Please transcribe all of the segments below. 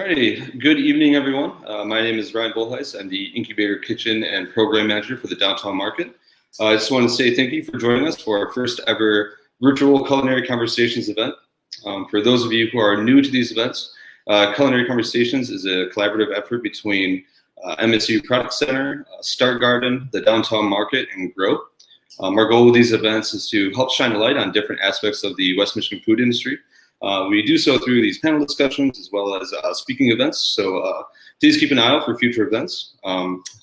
Alrighty, good evening, everyone. My name is Ryan Volheis. I'm the Incubator Kitchen and Program Manager for the Downtown Market. I just want to say thank you for joining us for our first ever virtual Culinary Conversations event. For those of you who are new to these events, Culinary Conversations is a collaborative effort between MSU Product Center, Start Garden, the Downtown Market, and GRABB. Our goal with these events is to help shine a light on different aspects of the West Michigan food industry. We do so through these panel discussions as well as speaking events, so please keep an eye out for future events.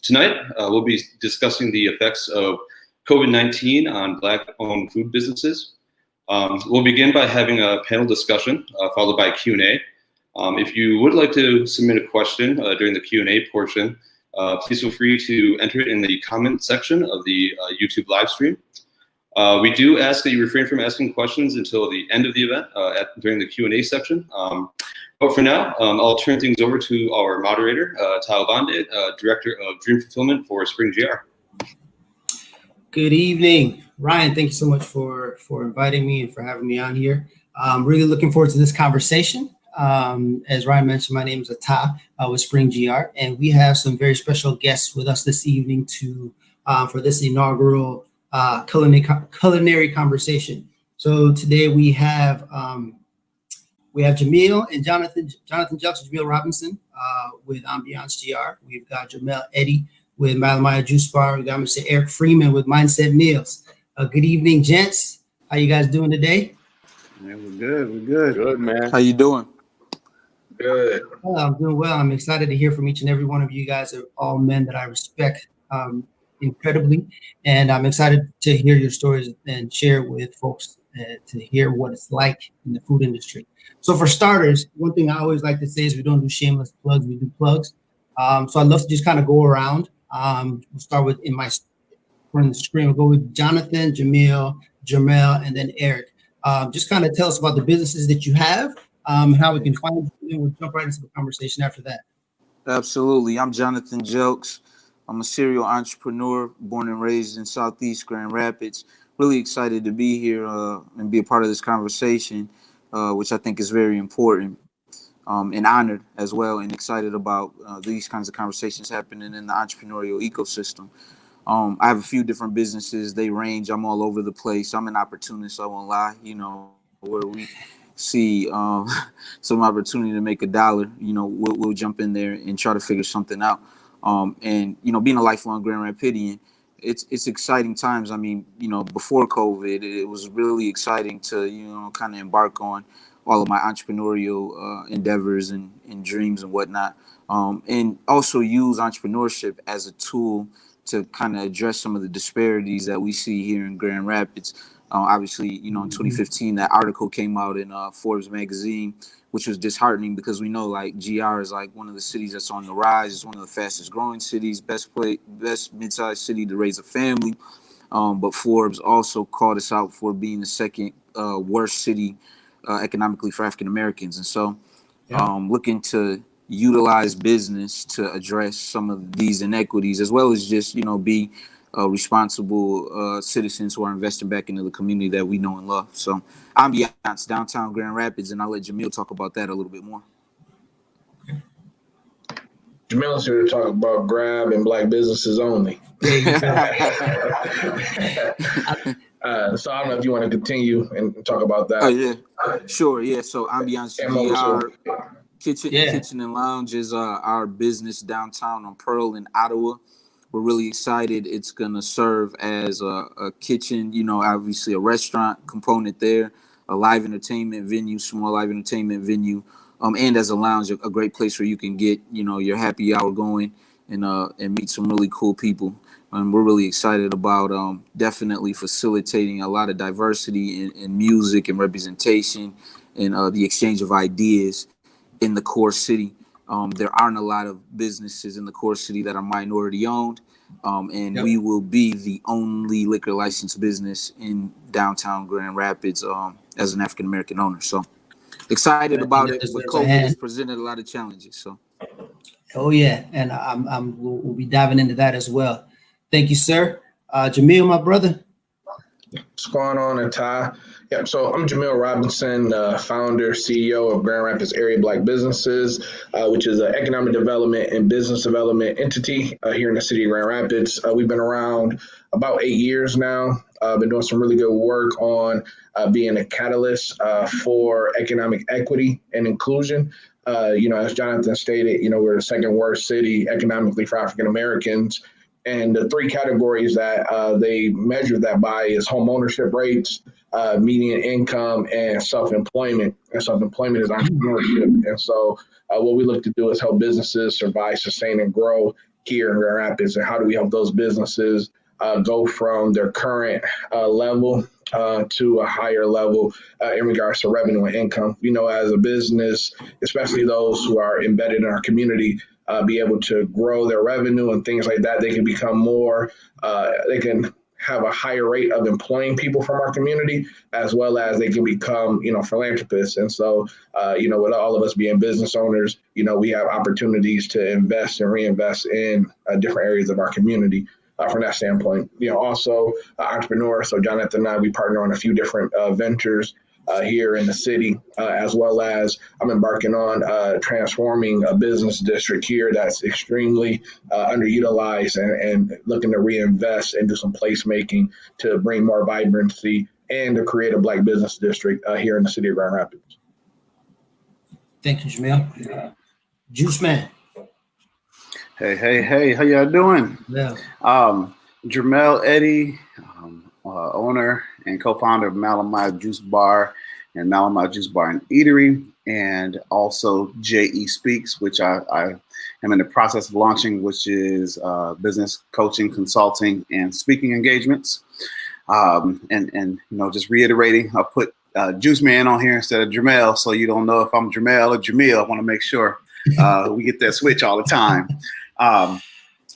Tonight, we'll be discussing the effects of COVID-19 on Black-owned food businesses. We'll begin by having a panel discussion, followed by Q&A. If you would like to submit a question during the Q&A portion, please feel free to enter it in the comment section of the YouTube live stream. We do ask that you refrain from asking questions until the end of the event during the Q&A section. But for now, I'll turn things over to our moderator, Attah Obande, Director of Dream Fulfillment for SpringGR. Good evening, Ryan. Thank you so much for inviting me and for having me on here. I'm really looking forward to this conversation. As Ryan mentioned, my name is Attah with SpringGR, and we have some very special guests with us this evening for this inaugural culinary conversation. So today we have Jamiel and Jonathan Jelks, Jamiel Robinson with Ambiance GR. We've got Jermale Eddie with Malamiah Juice Bar. We got Mr. Eric Freeman with Mindset Meals. Good evening, gents. How you guys doing today? Man, we're good. We're good. Good, man. How you doing? Good. Well, I'm doing well. I'm excited to hear from each and every one of you guys. Are all men that I respect incredibly, and I'm excited to hear your stories and share with folks to hear what it's like in the food industry. So for starters, one thing I always like to say is we don't do shameless plugs, we do plugs. So I'd love to just kind of go around. We'll start with in the screen. We'll go with Jonathan, Jamiel, Jermale, and then Eric. Just kind of tell us about the businesses that you have, how we can find you, and we'll jump right into the conversation after that. Absolutely. I'm Jonathan Jelks. I'm a serial entrepreneur, born and raised in Southeast Grand Rapids. Really excited to be here and be a part of this conversation, which I think is very important, and honored as well, and excited about these kinds of conversations happening in the entrepreneurial ecosystem. I have a few different businesses. They range. I'm all over the place. I'm an opportunist, I won't lie. You know, where we see some opportunity to make $1, you know, we'll jump in there and try to figure something out. And, you know, being a lifelong Grand Rapidian, it's exciting times. I mean, you know, before COVID, it was really exciting to, you know, kind of embark on all of my entrepreneurial endeavors and dreams and whatnot. And also use entrepreneurship as a tool to kind of address some of the disparities that we see here in Grand Rapids. Obviously, you know, in 2015, that article came out in Forbes magazine, which was disheartening because we know like GR is like one of the cities that's on the rise. It's one of the fastest growing cities, best mid-sized city to raise a family. But Forbes also called us out for being the second worst city economically for African Americans. And so looking to utilize business to address some of these inequities, as well as just, you know, be responsible citizens who are investing back into the community that we know and love. So Ambiance, downtown Grand Rapids, and I'll let Jamiel talk about that a little bit more. Jamiel's here to talk about GRABB and Black businesses only. So I don't know if you want to continue and talk about that. Oh, yeah. Sure, yeah. So Ambiance GR, Kitchen and Lounge is our business downtown on Pearl in Ottawa. We're really excited. It's going to serve as a kitchen, you know, obviously a restaurant component there, a live entertainment venue, small live entertainment venue, and as a lounge, a great place where you can get, you know, your happy hour going and meet some really cool people. And we're really excited about definitely facilitating a lot of diversity in music and representation and the exchange of ideas in the core city. There aren't a lot of businesses in the core city that are minority owned, and we will be the only liquor licensed business in downtown Grand Rapids as an African American owner. So excited about it, but COVID has presented a lot of challenges. So, oh yeah, and we'll be diving into that as well. Thank you, sir. Jamiel, my brother. What's going on, Attah? Yeah, so I'm Jamiel Robinson, founder, CEO of Grand Rapids Area Black Businesses, which is an economic development and business development entity here in the city of Grand Rapids. We've been around about 8 years now. Been doing some really good work on being a catalyst for economic equity and inclusion. As Jonathan stated, we're the second worst city economically for African Americans. And the three categories that they measure that by is home ownership rates, median income, and self-employment. And self-employment is entrepreneurship. And so what we look to do is help businesses survive, sustain, and grow here in Grand Rapids. And how do we help those businesses go from their current level to a higher level in regards to revenue and income? As a business, especially those who are embedded in our community, be able to grow their revenue and things like that. They can become more, they can have a higher rate of employing people from our community, as well as they can become, philanthropists. And so, with all of us being business owners, we have opportunities to invest and reinvest in different areas of our community. From that standpoint, also entrepreneur. So Jonathan and I, we partner on a few different ventures here in the city, as well as I'm embarking on transforming a business district here that's extremely underutilized and looking to reinvest and do some placemaking to bring more vibrancy and to create a Black business district here in the city of Grand Rapids. Thank you, Jamiel. Juice Man. Hey, how y'all doing? Yeah. Jermale Eddie, owner and co-founder of Malamiah Juice Bar and Malamiah Juice Bar and Eatery, and also JE Speaks, which I am in the process of launching, which is business coaching, consulting, and speaking engagements. And just reiterating, I'll put Juice Man on here instead of Jermale, so you don't know if I'm Jermale or Jamiel. I want to make sure we get that switch all the time.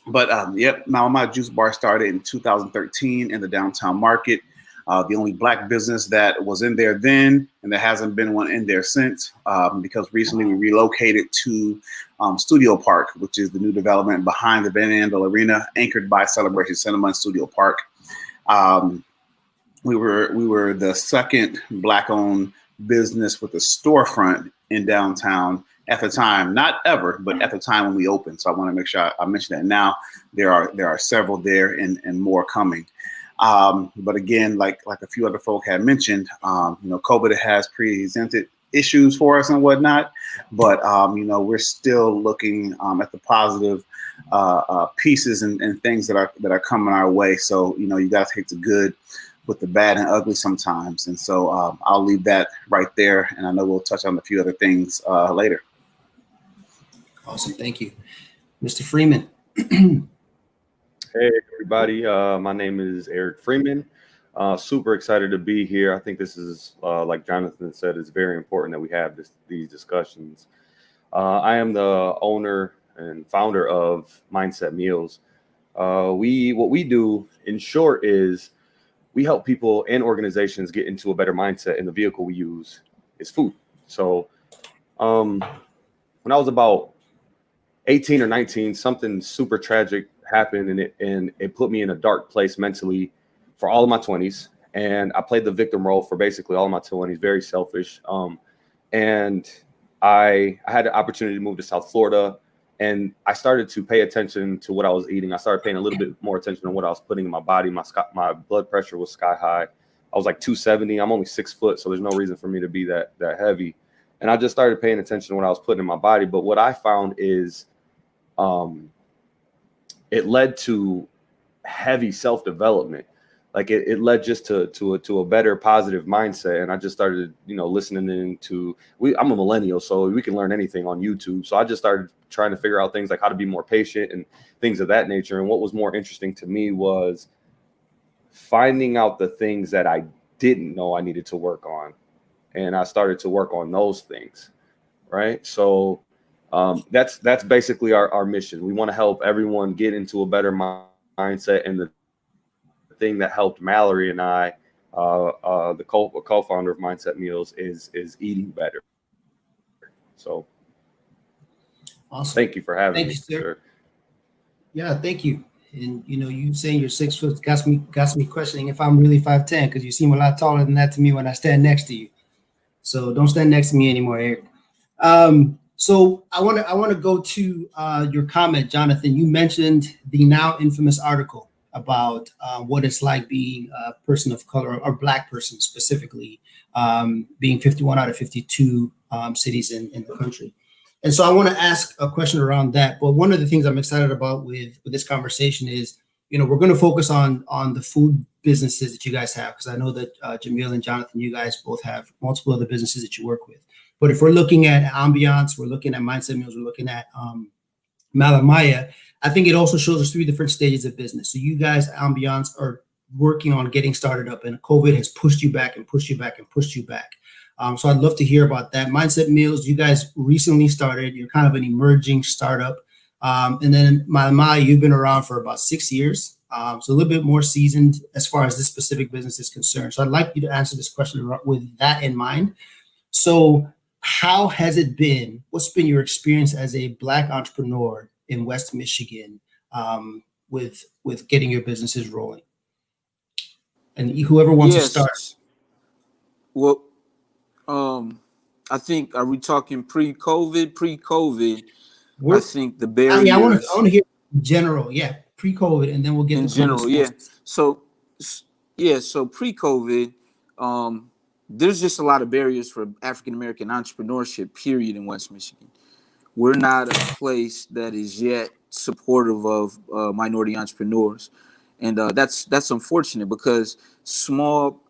Malamiah Juice Bar started in 2013 in the downtown market. The only Black business that was in there then, and there hasn't been one in there since, because recently we relocated to Studio Park, which is the new development behind the Van Andel Arena, anchored by Celebration Cinema and Studio Park. We were the second Black-owned business with a storefront in downtown at the time, not ever, but at the time when we opened. So I want to make sure I mention that now. There are several there and more coming. But again, like a few other folk had mentioned, COVID has presented issues for us and whatnot, but we're still looking at the positive pieces and things that are coming our way. So you got to take the good with the bad and ugly sometimes. And so I'll leave that right there, and I know we'll touch on a few other things later. Awesome, thank you, Mr. Freeman. Hey everybody, my name is Eric Freeman. Super excited to be here. I think this is, like Jonathan said, it's very important that we have these discussions. I am the owner and founder of Mindset Meals. What we do, in short, is we help people and organizations get into a better mindset, and the vehicle we use is food. So when I was about 18 or 19, something super tragic happened, and it put me in a dark place mentally for all of my 20s. And I played the victim role for basically all of my 20s, very selfish. And I had the opportunity to move to South Florida, and I started to pay attention to what I was eating. I started paying a little bit more attention to what I was putting in my body. My blood pressure was sky high. I was like 270. I'm only 6 foot, so there's no reason for me to be that heavy. And I just started paying attention to what I was putting in my body. But what I found is it led to heavy self-development. Like it led just to a better positive mindset. And I just started, listening to, I'm a millennial, so we can learn anything on YouTube. So I just started trying to figure out things like how to be more patient and things of that nature. And what was more interesting to me was finding out the things that I didn't know I needed to work on. And I started to work on those things, right? So that's basically our mission. We want to help everyone get into a better mindset. And the thing that helped Mallory and I, the co-founder of Mindset Meals, is eating better. So awesome. Thank you for having me, sir. Yeah, thank you. And you saying you're 6 foot got me questioning if I'm really 5'10", because you seem a lot taller than that to me when I stand next to you. So don't stand next to me anymore, Eric. So I want to go to your comment, Jonathan. You mentioned the now infamous article about what it's like being a person of color, or Black person specifically, being 51 out of 52 cities in the country. And so I want to ask a question around that. But one of the things I'm excited about with this conversation is, we're going to focus on the food businesses that you guys have, because I know that Jamiel and Jonathan, you guys both have multiple other businesses that you work with. But if we're looking at Ambiance, we're looking at Mindset Meals, we're looking at Malamiah, I think it also shows us 3 different stages of business. So you guys, Ambiance, are working on getting started up, and COVID has pushed you back and pushed you back and pushed you back. So I'd love to hear about that. Mindset Meals, you guys recently started. You're kind of an emerging startup. And then Malamiah, you've been around for about 6 years. So a little bit more seasoned as far as this specific business is concerned. So I'd like you to answer this question with that in mind. So how has it been? What's been your experience as a Black entrepreneur in West Michigan with getting your businesses rolling? And whoever wants to start. Well, I think, are we talking pre-COVID? Pre-COVID, I think the barriers. I want to hear in general. Yeah, pre-COVID, and then we'll get in general. Yeah. So pre-COVID, there's just a lot of barriers for African American entrepreneurship, period, in West Michigan. We're not a place that is yet supportive of minority entrepreneurs. And that's unfortunate, because small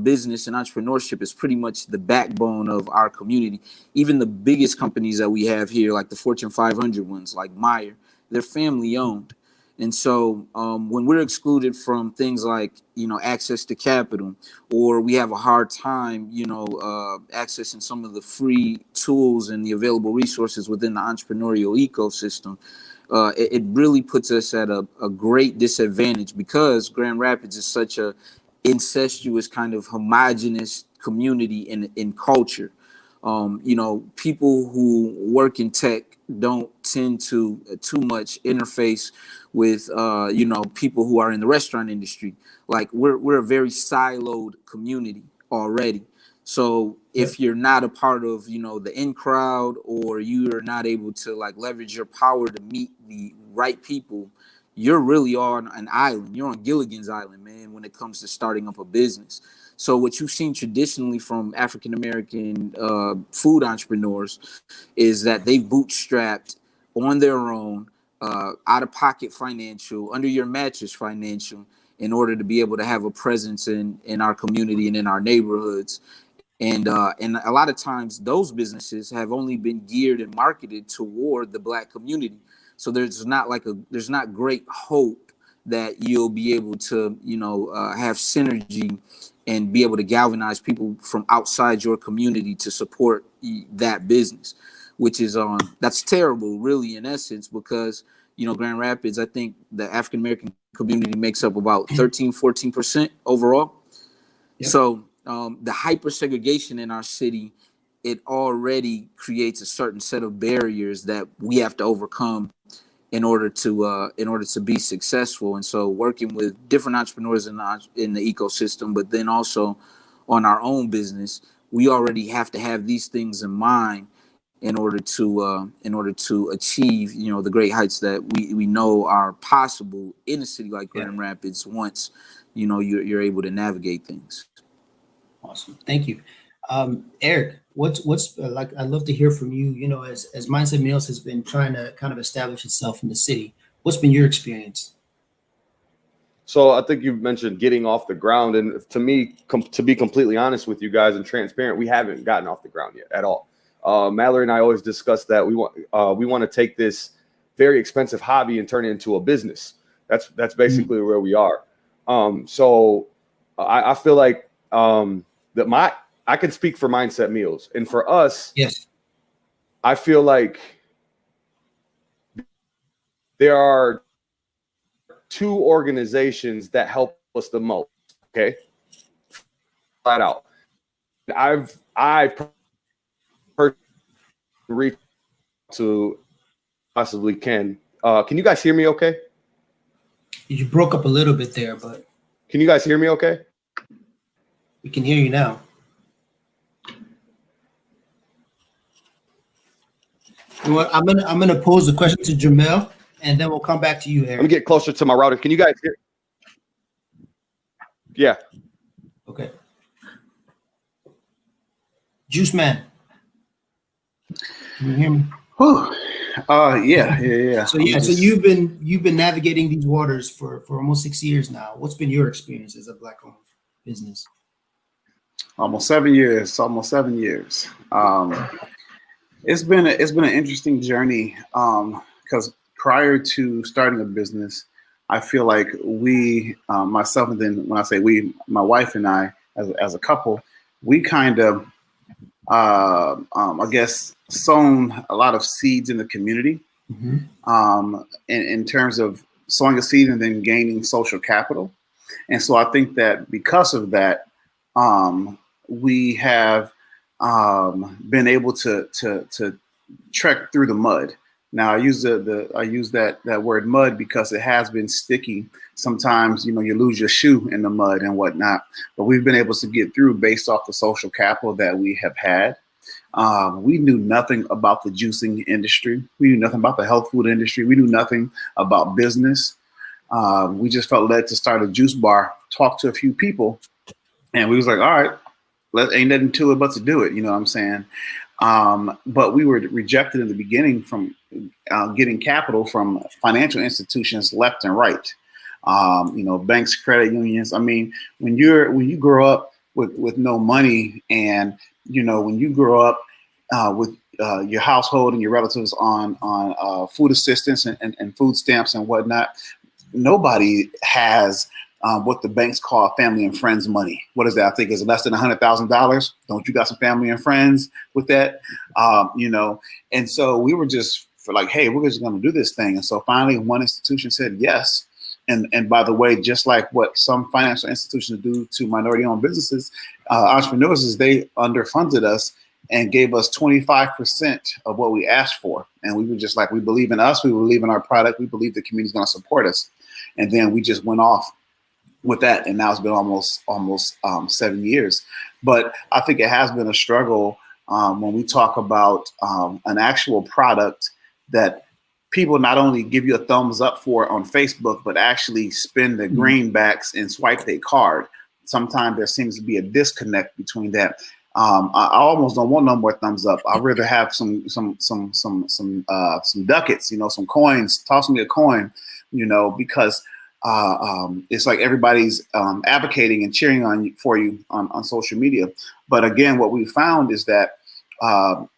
business and entrepreneurship is pretty much the backbone of our community. Even the biggest companies that we have here, like the Fortune 500 ones, like Meyer, they're family owned. And so when we're excluded from things like, access to capital, or we have a hard time, accessing some of the free tools and the available resources within the entrepreneurial ecosystem, it really puts us at a great disadvantage, because Grand Rapids is such a incestuous kind of homogenous community in culture. People who work in tech don't tend to too much interface with people who are in the restaurant industry. Like we're a very siloed community already. So if you're not a part of the in crowd, or you are not able to leverage your power to meet the right people, you're really on an island. You're on Gilligan's Island, man, when it comes to starting up a business. So what you've seen traditionally from African American food entrepreneurs is that they've bootstrapped on their own, out of pocket financial, under your mattress financial, in order to be able to have a presence in our community and in our neighborhoods. And a lot of times those businesses have only been geared and marketed toward the Black community. So there's not great hope that you'll be able to, have synergy and be able to galvanize people from outside your community to support that business, which is that's terrible, really, in essence, because, Grand Rapids, I think the African American community makes up about 13-14% overall. Yep. So the hyper segregation in our city, it already creates a certain set of barriers that we have to overcome in order to be successful. And so working with different entrepreneurs in the ecosystem, but then also on our own business, we already have to have these things in mind in order to achieve, the great heights that we know are possible in a city like Grand Rapids once, you're able to navigate things. Awesome. Thank you. Eric, what's like, I'd love to hear from you, as Mindset Meals has been trying to kind of establish itself in the city. What's been your experience? So I think you mentioned getting off the ground. And to me, to be completely honest with you guys and transparent, we haven't gotten off the ground yet at all. Mallory and I always discuss that we want to take this very expensive hobby and turn it into a business. That's basically where we are. So I feel like that I can speak for Mindset Meals, and for us, yes, I feel like there are 2 organizations that help us the most. Okay, flat out. I've reached to possibly Ken. Can you guys hear me? Okay. You broke up a little bit there, but Can you guys hear me okay? we can hear you now. You know what, I'm gonna pose the question to Jamiel, and then we'll come back to you, Let me Eric. get closer to my router. Can you guys hear? Yeah. Okay. Juice Man, can you hear me? Whew. Yeah. So yeah, so you've been navigating these waters for almost 6 years now. What's been your experience as a Black-owned business? Almost 7 years. Almost 7 years. It's been an interesting journey because prior to starting a business, I feel like we, myself, and then when I say we, my wife and I, as a couple, we kind of, I guess, sown a lot of seeds in the community in terms of sowing a seed and then gaining social capital. And so I think that because of that, we have been able to trek through the mud. Now I use that word mud because it has been sticky. Sometimes, you know, you lose your shoe in the mud and whatnot, but we've been able to get through based off the social capital that we have had. We knew nothing about the juicing industry. We knew nothing about the health food industry. We knew nothing about business. We just felt led to start a juice bar, talk to a few people, and we was like, all right, ain't nothing to it but to do it. You know what I'm saying? But we were rejected in the beginning from getting capital from financial institutions left and right. You know, banks, credit unions. I mean, when you grow up with no money, and you know, when you grow up with your household and your relatives on food assistance and food stamps and whatnot, nobody has what the banks call family and friends money. What is that? I think it's less than $100,000. Don't you got some family and friends with that? You know, and so we were just like, hey, we're just going to do this thing. And so finally, one institution said yes. And by the way, just like what some financial institutions do to minority-owned businesses, entrepreneurs, is they underfunded us and gave us 25% of what we asked for. And we were just like, we believe in us, we believe in our product, we believe the community is going to support us. And then we just went off with that, and now it's been almost 7 years. But I think it has been a struggle when we talk about an actual product that people not only give you a thumbs up for on Facebook, but actually spend the greenbacks and swipe their card. Sometimes there seems to be a disconnect between that. I almost don't want no more thumbs up. I'd rather have some ducats, you know, some coins. Toss me a coin, you know, because it's like everybody's advocating and cheering for you on social media. But again, what we found is that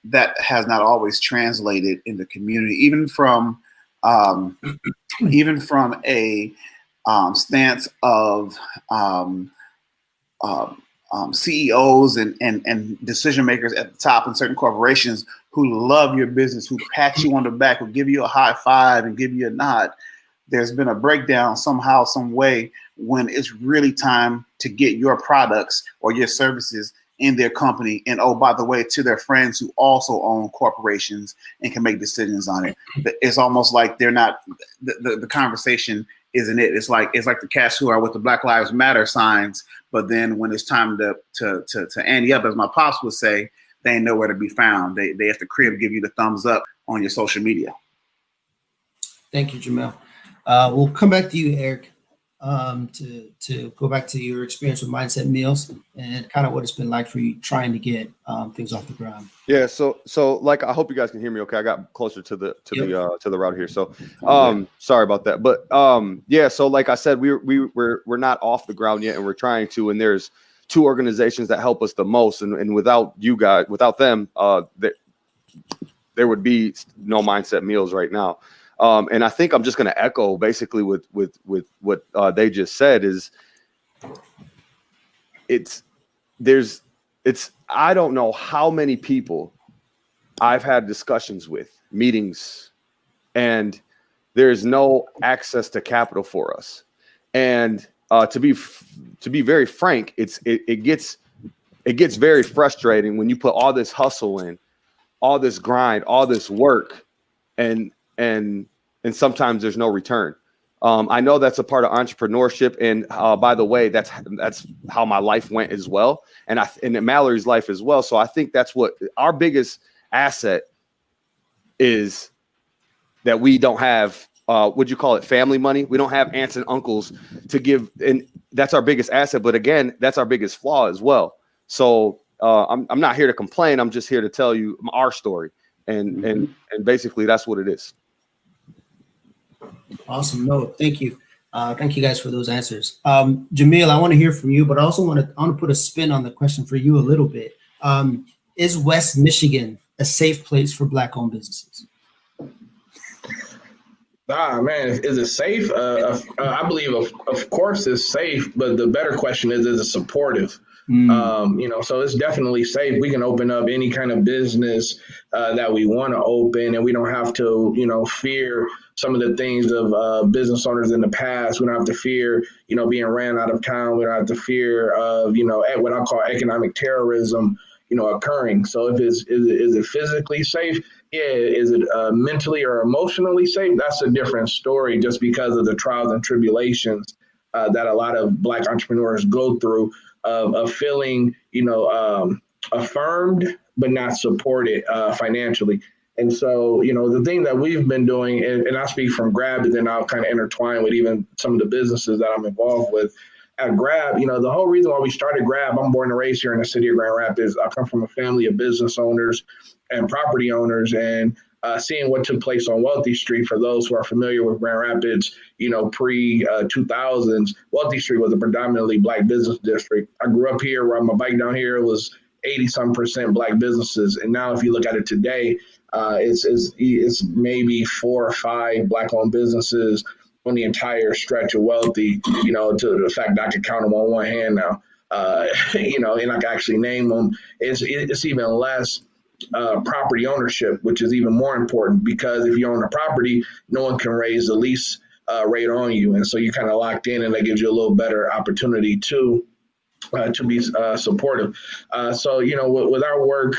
that has not always translated in the community, even from a stance of CEOs and decision makers at the top in certain corporations who love your business, who pat you on the back, who give you a high five and give you a nod. There's been a breakdown somehow, some way, when it's really time to get your products or your services in their company, and oh, by the way, to their friends who also own corporations and can make decisions on it. It's almost like they're not, the conversation isn't it. It's like the cats who are with the Black Lives Matter signs, but then when it's time to ante up, as my pops would say, they ain't nowhere to be found. They at the crib give you the thumbs up on your social media. Thank you, Jamiel. We'll come back to you, Eric, to go back to your experience with Mindset Meals and kind of what it's been like for you trying to get things off the ground. Yeah. So like, I hope you guys can hear me okay. I got closer to the router here. So sorry about that. But yeah, so like I said, we're not off the ground yet, and we're trying to, and there's two organizations that help us the most. And without you guys, without them, there would be no Mindset Meals right now. And I think I'm just going to echo basically with what they just said is I don't know how many people I've had discussions with, meetings, and there's no access to capital for us. And to be very frank, it gets very frustrating when you put all this hustle in, all this grind, all this work, and sometimes there's no return. I know that's a part of entrepreneurship, and by the way, that's how my life went as well, and Mallory's life as well. So I think that's what our biggest asset is, that we don't have. Would you call it family money? We don't have aunts and uncles to give, and that's our biggest asset. But again, that's our biggest flaw as well. So I'm not here to complain. I'm just here to tell you our story, and basically that's what it is. Awesome. No, thank you. Thank you guys for those answers. Jamiel, I want to hear from you, but I also want to put a spin on the question for you a little bit. Is West Michigan a safe place for Black-owned businesses? Man, is it safe? I believe, of course, it's safe, but the better question is it supportive? So it's definitely safe. We can open up any kind of business that we want to open, and we don't have to, fear some of the things of business owners in the past. We don't have to fear, being ran out of town. We don't have to fear of, what I call economic terrorism, occurring. So if is it physically safe? Yeah. Is it mentally or emotionally safe? That's a different story, just because of the trials and tribulations that a lot of Black entrepreneurs go through, of feeling, affirmed but not supported financially. And so, the thing that we've been doing, and I speak from GRABB, and then I'll kind of intertwine with even some of the businesses that I'm involved with. At GRABB, the whole reason why we started GRABB, I'm born and raised here in the city of Grand Rapids. I come from a family of business owners and property owners, and seeing what took place on Wealthy Street, for those who are familiar with Grand Rapids, pre-2000s, Wealthy Street was a predominantly Black business district. I grew up here, ride my bike down here, it was 80-some% Black businesses. And now if you look at it today, it's maybe 4 or 5 Black-owned businesses on the entire stretch of Wealthy, to the fact that I can count them on one hand now, and I can actually name them. It's even less property ownership, which is even more important, because if you own a property, no one can raise the lease rate on you. And so you're kind of locked in, and that gives you a little better opportunity to be supportive. So, with our work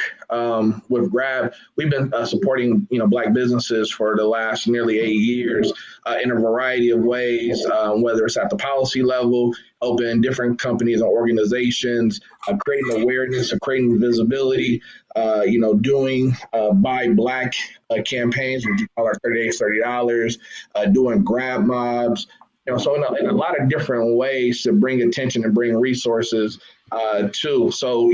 with GRABB, we've been supporting, Black businesses for the last nearly 8 years in a variety of ways, whether it's at the policy level, opening different companies and organizations, creating awareness, creating visibility, doing Buy Black campaigns, which we call our 30 days, $30, doing GRABB mobs. So in a lot of different ways to bring attention and bring resources too. So,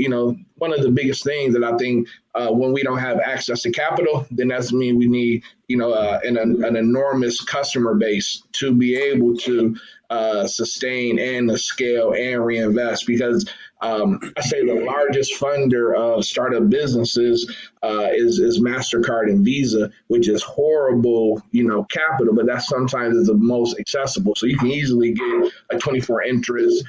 one of the biggest things that I think when we don't have access to capital, then that's mean we need, an enormous customer base to be able to sustain and to scale and reinvest. Because I say the largest funder of startup businesses is MasterCard and Visa, which is horrible, capital, but that sometimes is the most accessible. So you can easily get a 24 interest,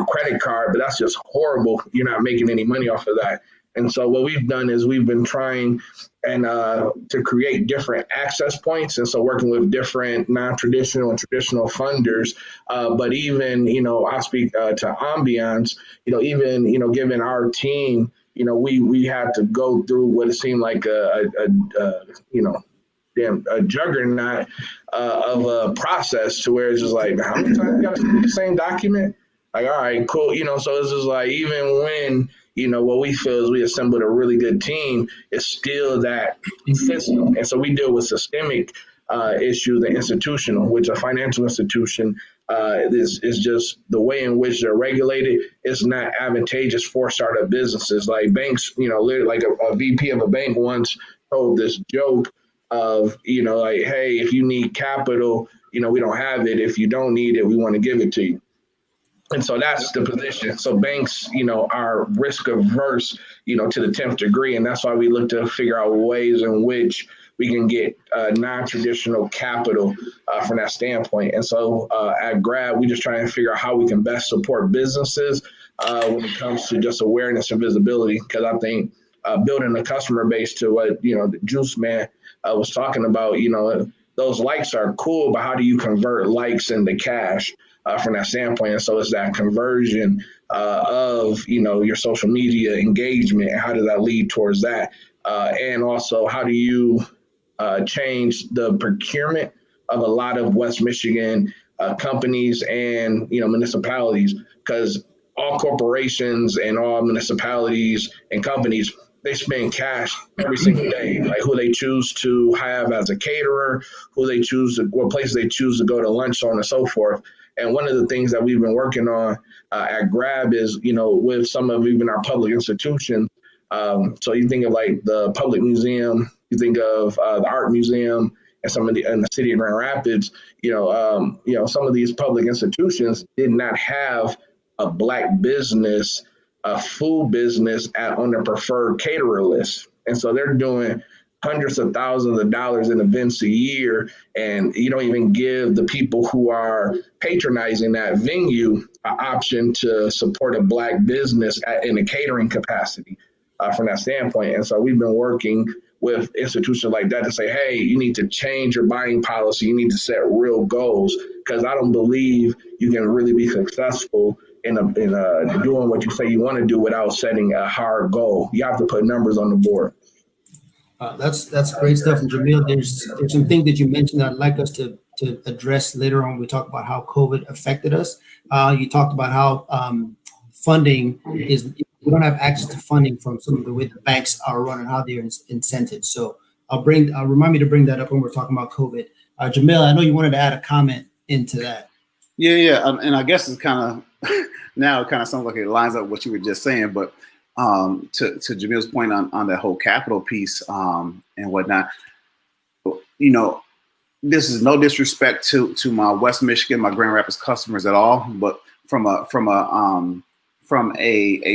credit card, but that's just horrible. You're not making any money off of that. And so what we've done is we've been trying to create different access points. And so working with different non-traditional and traditional funders, but even, I speak to Ambiance, even, given our team, we had to go through what it seemed like a juggernaut of a process, to where it's just like, how many times you got to see the same document? Like, all right, cool. So it's just like, even when, what we feel is we assembled a really good team, it's still that system. And so we deal with systemic issues and institutional, which a financial institution is just the way in which they're regulated is not advantageous for startup businesses. Like banks, literally, like a VP of a bank once told this joke of, like, hey, if you need capital, we don't have it. If you don't need it, we want to give it to you. And so that's the position. So banks, are risk averse, to the 10th degree. And that's why we look to figure out ways in which we can get non-traditional capital from that standpoint. And so at GRABB, we just try and figure out how we can best support businesses when it comes to just awareness and visibility. Because I think building a customer base, to what, the Juice Man was talking about, those likes are cool, but how do you convert likes into cash? From that standpoint. And so it's that conversion of, your social media engagement, and how does that lead towards that? And also, how do you change the procurement of a lot of West Michigan companies and municipalities, because all corporations and all municipalities and companies, they spend cash every single day, like who they choose to have as a caterer, what places they choose to go to lunch, so on and so forth. And one of the things that we've been working on at GRABB is, with some of even our public institutions. So you think of like the public museum, you think of the art museum, and some of in the city of Grand Rapids. Some of these public institutions did not have a Black business, a food business on their preferred caterer list, and so they're doing hundreds of thousands of dollars in events a year, and you don't even give the people who are patronizing that venue an option to support a Black business in a catering capacity from that standpoint. And so we've been working with institutions like that to say, hey, you need to change your buying policy. You need to set real goals, because I don't believe you can really be successful in doing what you say you want to do without setting a hard goal. You have to put numbers on the board. That's great stuff. And Jamiel, there's some things that you mentioned that I'd like us to address later on. We talk about how COVID affected us. You talked about how funding is, we don't have access to funding from some of the way the banks are running, how they're incented. So remind me to bring that up when we're talking about COVID. Jamiel, I know you wanted to add a comment into that. Yeah. And I guess it's kind of, now it kind of sounds like it lines up with what you were just saying, but to Jamiel's point on that whole capital piece and whatnot, this is no disrespect to my West Michigan, my Grand Rapids customers at all, but from a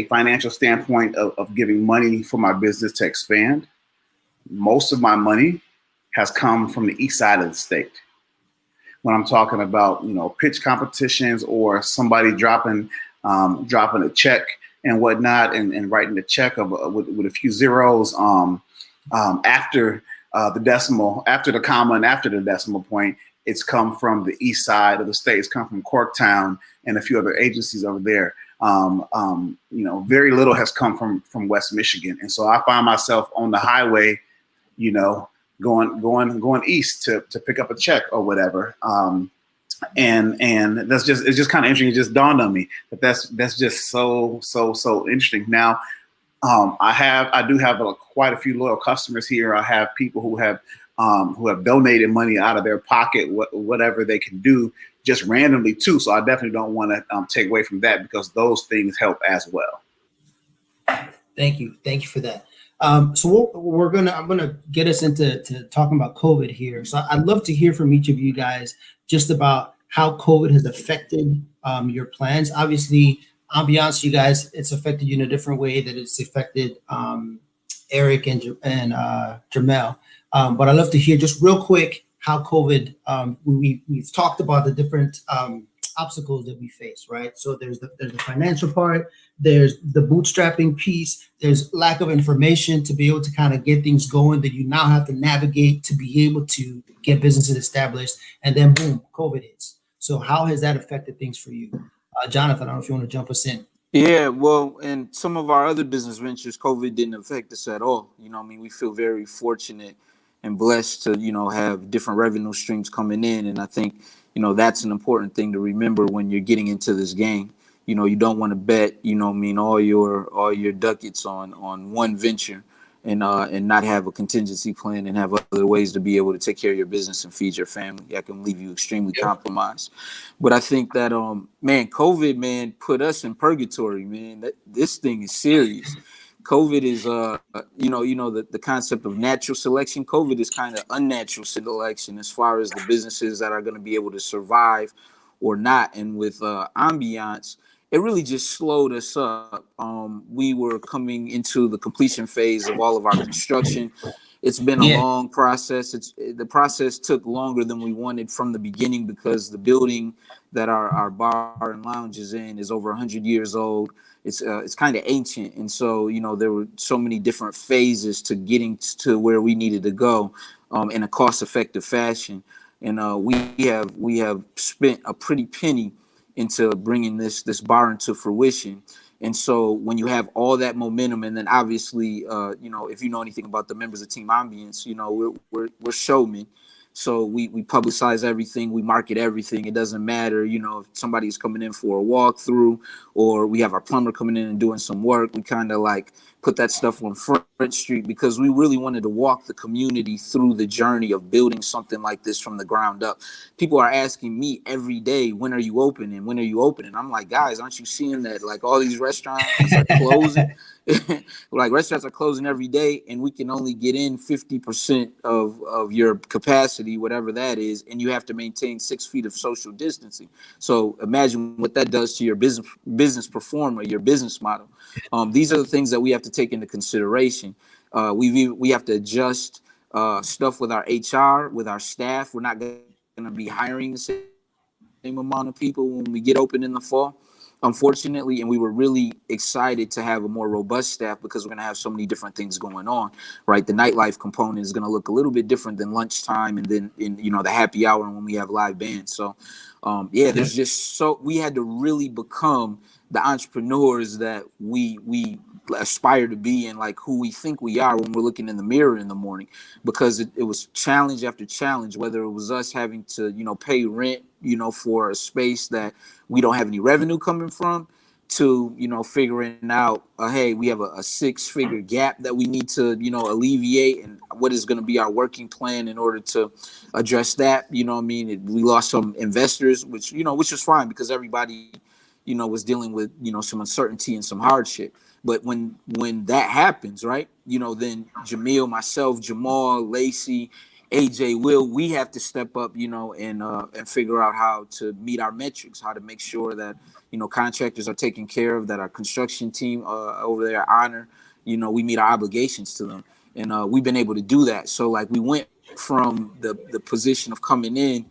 financial standpoint of giving money for my business to expand, most of my money has come from the east side of the state. When I'm talking about, pitch competitions or somebody dropping a check and whatnot, and writing the check with a few zeros after the decimal, after the comma, and after the decimal point, it's come from the east side of the state. It's come from Corktown and a few other agencies over there. Very little has come from West Michigan, and so I find myself on the highway, going east to pick up a check or whatever. And it's just kind of interesting. It just dawned on me that that's just so interesting. Now, I do have quite a few loyal customers here. I have people who have donated money out of their pocket, whatever they can do, just randomly too. So I definitely don't want to take away from that, because those things help as well. Thank you for that. So I'm gonna get us into talking about COVID here. So I'd love to hear from each of you guys just about how COVID has affected your plans. Obviously, Ambiance, you guys, it's affected you in a different way that it's affected Eric and Jermale. But I'd love to hear just real quick how COVID, we've talked about the different obstacles that we face, right? So there's the financial part, there's the bootstrapping piece, there's lack of information to be able to kind of get things going that you now have to navigate to be able to get businesses established, and then boom, COVID hits. So how has that affected things for you? Jonathan, I don't know if you want to jump us in. Yeah, well, and some of our other business ventures, COVID didn't affect us at all. We feel very fortunate and blessed to, have different revenue streams coming in. And I think, that's an important thing to remember when you're getting into this game. You don't want to bet, all your ducats on one venture and not have a contingency plan and have other ways to be able to take care of your business and feed your family. That can leave you extremely compromised. But I think that, COVID, put us in purgatory, man. This thing is serious. COVID is, the concept of natural selection. COVID is kind of unnatural selection as far as the businesses that are going to be able to survive or not. And with Ambiance, it really just slowed us up. We were coming into the completion phase of all of our construction. It's been a long process. The process took longer than we wanted from the beginning, because the building that our bar and lounge is in is over 100 years old. It's kind of ancient, and so there were so many different phases to getting to where we needed to go in a cost-effective fashion. And we have spent a pretty penny into bringing this bar into fruition. And so when you have all that momentum, and then obviously, if you know anything about the members of Team Ambiance, we're showmen. So we publicize everything, we market everything. It doesn't matter, you know, if somebody's coming in for a walkthrough or we have our plumber coming in and doing some work, we kind of like put that stuff on Front Street because we really wanted to walk the community through the journey of building something like this from the ground up. People are asking me every day, when are you opening? When are you opening? I'm like, guys, aren't you seeing that like all these restaurants are closing? Like restaurants are closing every day and we can only get in 50% of your capacity, whatever that is, and you have to maintain 6 feet of social distancing. So imagine what that does to your business performer, your business model. These are the things that we have to take into consideration. We have to adjust stuff with our HR, with our staff. We're not going to be hiring the same amount of people when we get open in the fall, unfortunately. And we were really excited to have a more robust staff because we're going to have so many different things going on, right? The nightlife component is going to look a little bit different than lunchtime and then the happy hour and when we have live bands. So there's just we had to really become the entrepreneurs that we aspire to be and like who we think we are when we're looking in the mirror in the morning, because it was challenge after challenge, whether it was us having to, pay rent, for a space that we don't have any revenue coming from, to, figuring out, hey, we have a 6-figure gap that we need to, alleviate, and what is going to be our working plan in order to address that. We lost some investors, which was fine because everybody, was dealing with, some uncertainty and some hardship. But when that happens, right, then Jamiel, myself, Jamal, Lacey, AJ, Will, we have to step up, and figure out how to meet our metrics, how to make sure that, contractors are taken care of, that our construction team over there honor, we meet our obligations to them. And we've been able to do that. So like we went from the position of coming in,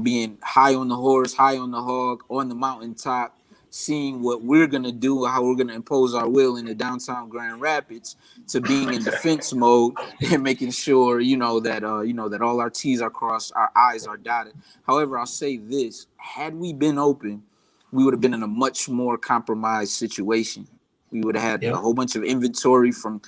being high on the horse, high on the hog, on the mountaintop, seeing what we're going to do, how we're going to impose our will in the downtown Grand Rapids, to being in defense mode and making sure, that all our T's are crossed, our I's are dotted. However, I'll say this, had we been open, we would have been in a much more compromised situation. We would have had a whole bunch of inventory from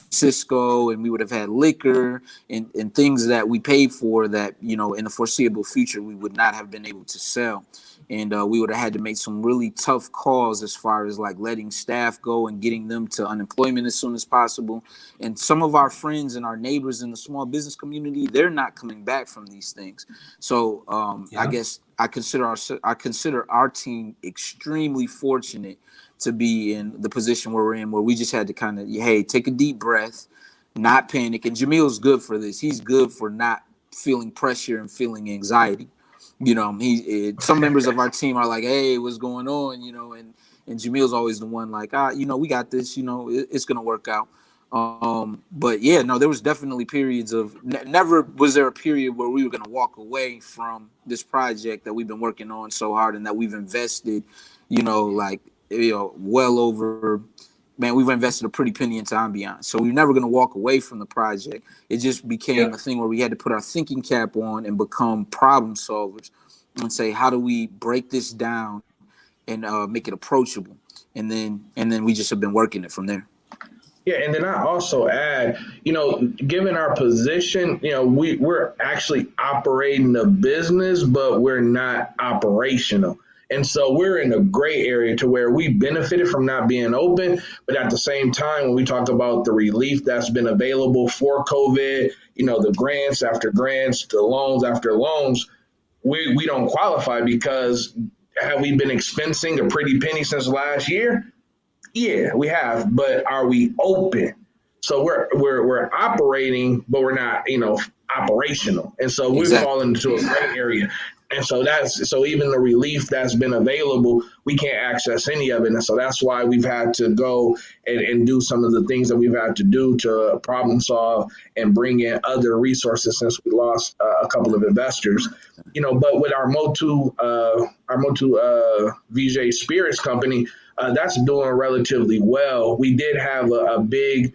Cisco, and we would have had liquor and things that we paid for that, in the foreseeable future, we would not have been able to sell. And we would have had to make some really tough calls as far as like letting staff go and getting them to unemployment as soon as possible. And some of our friends and our neighbors in the small business community, they're not coming back from these things. So I guess I consider our team extremely fortunate to be in the position where we're in, where we just had to kind of, hey, take a deep breath, not panic. And Jameel's good for this. He's good for not feeling pressure and feeling anxiety. Some members of our team are like, hey, what's going on? And Jameel's always the one like, we got this, it's going to work out. But yeah, no, there was definitely periods of never was there a period where we were going to walk away from this project that we've been working on so hard and that we've invested, well over, man, we've invested a pretty penny into Ambiance. So we're never going to walk away from the project. It just became a thing where we had to put our thinking cap on and become problem solvers and say, how do we break this down and make it approachable? And then we just have been working it from there. Yeah, and then I also add, given our position, we're actually operating a business, but we're not operational. And so we're in a gray area to where we benefited from not being open. But at the same time, when we talk about the relief that's been available for COVID, the grants after grants, the loans after loans, we don't qualify because have we been expensing a pretty penny since last year? Yeah, we have. But are we open? So we're operating, but we're not, operational. And so we're falling into a gray area. And so even the relief that's been available, we can't access any of it. And so that's why we've had to go and do some of the things that we've had to do to problem solve and bring in other resources since we lost a couple of investors. But with our Motu Viget Spirits company, that's doing relatively well. We did have a big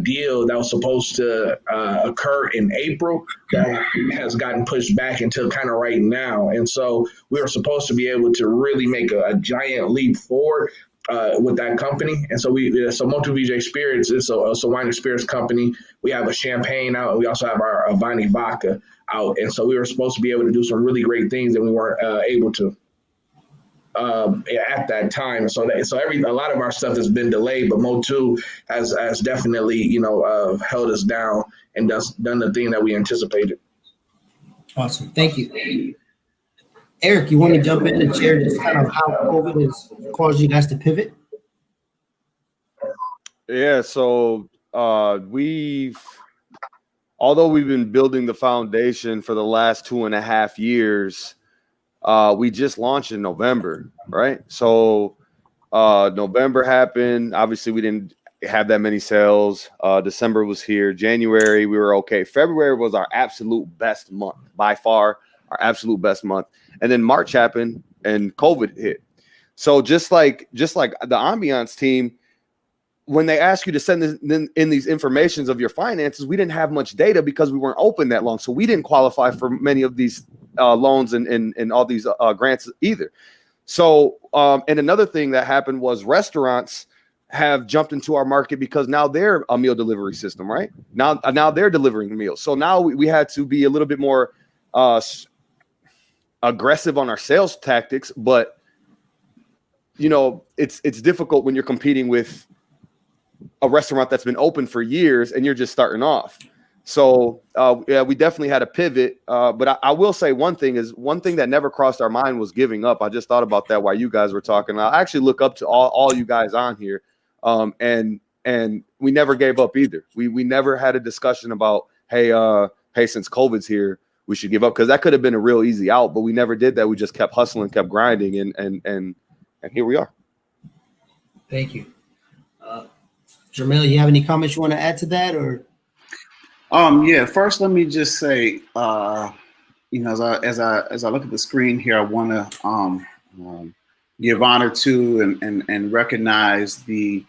deal that was supposed to occur in April that has gotten pushed back until kind of right now. And so we were supposed to be able to really make a giant leap forward with that company. And so Motu Viget Spirits is a wine and spirits company. We have a champagne out, and we also have our Obande vodka. out. And so we were supposed to be able to do some really great things that we weren't able to at that time. So a lot of our stuff has been delayed, but Motu has definitely, held us down and done the thing that we anticipated. Awesome. Thank you. Eric, you want to jump in and share just kind of how COVID has caused you guys to pivot? Yeah, so although we've been building the foundation for the last 2.5 years, we just launched in November, right? So November happened. Obviously, we didn't have that many sales. December was here. January, we were okay. February was our absolute best month, by far, our absolute best month. And then March happened and COVID hit. So just like the Ambiance team, when they ask you to send in these informations of your finances, we didn't have much data because we weren't open that long. So we didn't qualify for many of these loans and all these grants either. So and another thing that happened was restaurants have jumped into our market because now they're a meal delivery system, right? Now they're delivering meals. So now we had to be a little bit more aggressive on our sales tactics, but it's difficult when you're competing with a restaurant that's been open for years and you're just starting off. So yeah, we definitely had a pivot. But I will say one thing that never crossed our mind was giving up. I just thought about that while you guys were talking. I actually look up to all you guys on here. And we never gave up either. We never had a discussion about, hey, since COVID's here, we should give up, because that could have been a real easy out, but we never did that. We just kept hustling, kept grinding, and here we are. Thank you. Jermale, you have any comments you want to add to that, or? Yeah. First, let me just say, as I look at the screen here, I want to give honor to and recognize the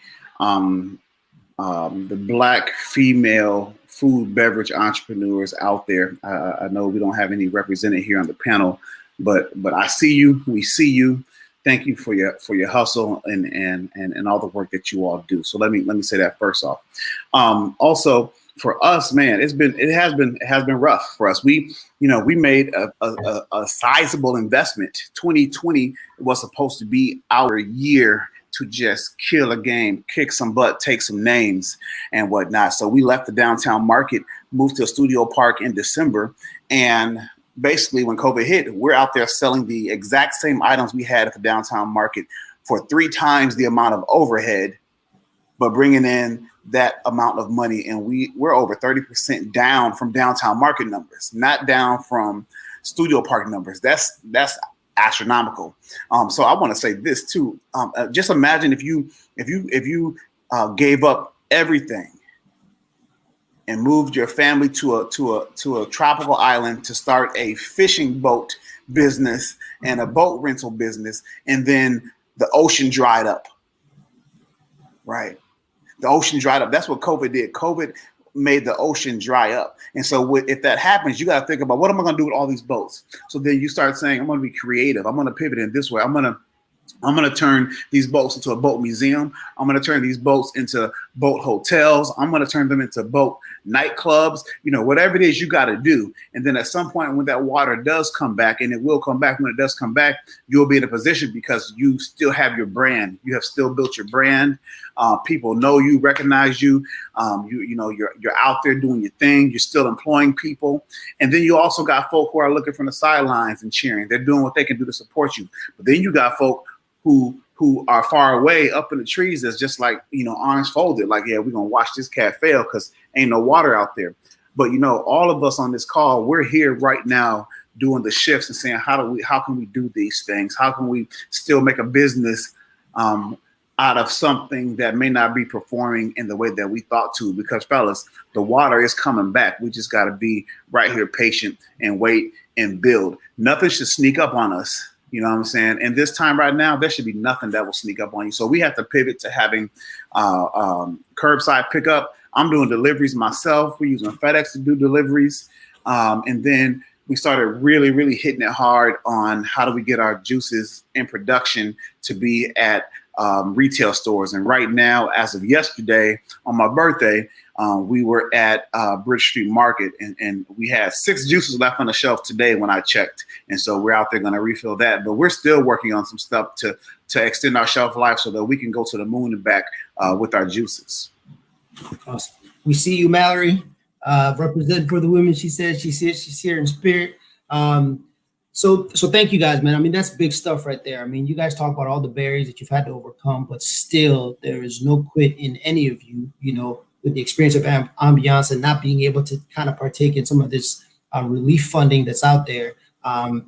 Black female food beverage entrepreneurs out there. I know we don't have any represented here on the panel, but I see you. We see you. Thank you for your hustle and all the work that you all do. So let me say that first off. Also, for us, man, it has been rough for us. We made a sizable investment. 2020 was supposed to be our year to just kill a game, kick some butt, take some names and whatnot. So we left the downtown market, moved to a studio park in December, and basically when COVID hit, we're out there selling the exact same items we had at the downtown market for 3 times the amount of overhead, but bringing in that amount of money. And we're over 30% down from downtown market numbers, not down from studio park numbers. That's astronomical. So I want to say this too. Just imagine if you gave up everything and moved your family to a tropical island to start a fishing boat business and a boat rental business, and then the ocean dried up. Right. The ocean dried up. That's what COVID did. COVID made the ocean dry up. And so if that happens, you got to think about, what am I going to do with all these boats? So then you start saying, I'm going to be creative. I'm going to pivot in this way. I'm going to turn these boats into a boat museum. I'm going to turn these boats into boat hotels. I'm going to turn them into boat nightclubs, whatever it is you got to do. And then at some point when that water does come back, and it will come back, when it does come back, you'll be in a position because you still have your brand. You have still built your brand. People know you, recognize you. You're out there doing your thing. You're still employing people. And then you also got folk who are looking from the sidelines and cheering. They're doing what they can do to support you. But then you got folk who are far away up in the trees that's just like, arms folded, like, yeah, we're going to watch this cat fail because ain't no water out there. But, all of us on this call, we're here right now doing the shifts and saying, how can we do these things? How can we still make a business out of something that may not be performing in the way that we thought to? Because, fellas, the water is coming back. We just got to be right here patient and wait and build. Nothing should sneak up on us. You know what I'm saying? And this time right now, there should be nothing that will sneak up on you. So we have to pivot to having curbside pickup. I'm doing deliveries myself. We're using FedEx to do deliveries. And then we started really, really hitting it hard on how do we get our juices in production to be at retail stores. And right now, as of yesterday, on my birthday, we were at Bridge Street Market, and we had 6 juices left on the shelf today when I checked. And so we're out there going to refill that. But we're still working on some stuff to extend our shelf life so that we can go to the moon and back with our juices. Awesome. We see you, Mallory, representing for the women. She said she's here in spirit. So thank you guys, man. I mean, that's big stuff right there. I mean, you guys talk about all the barriers that you've had to overcome, but still there is no quit in any of you, you know, with the experience of Ambiance and not being able to kind of partake in some of this relief funding that's out there.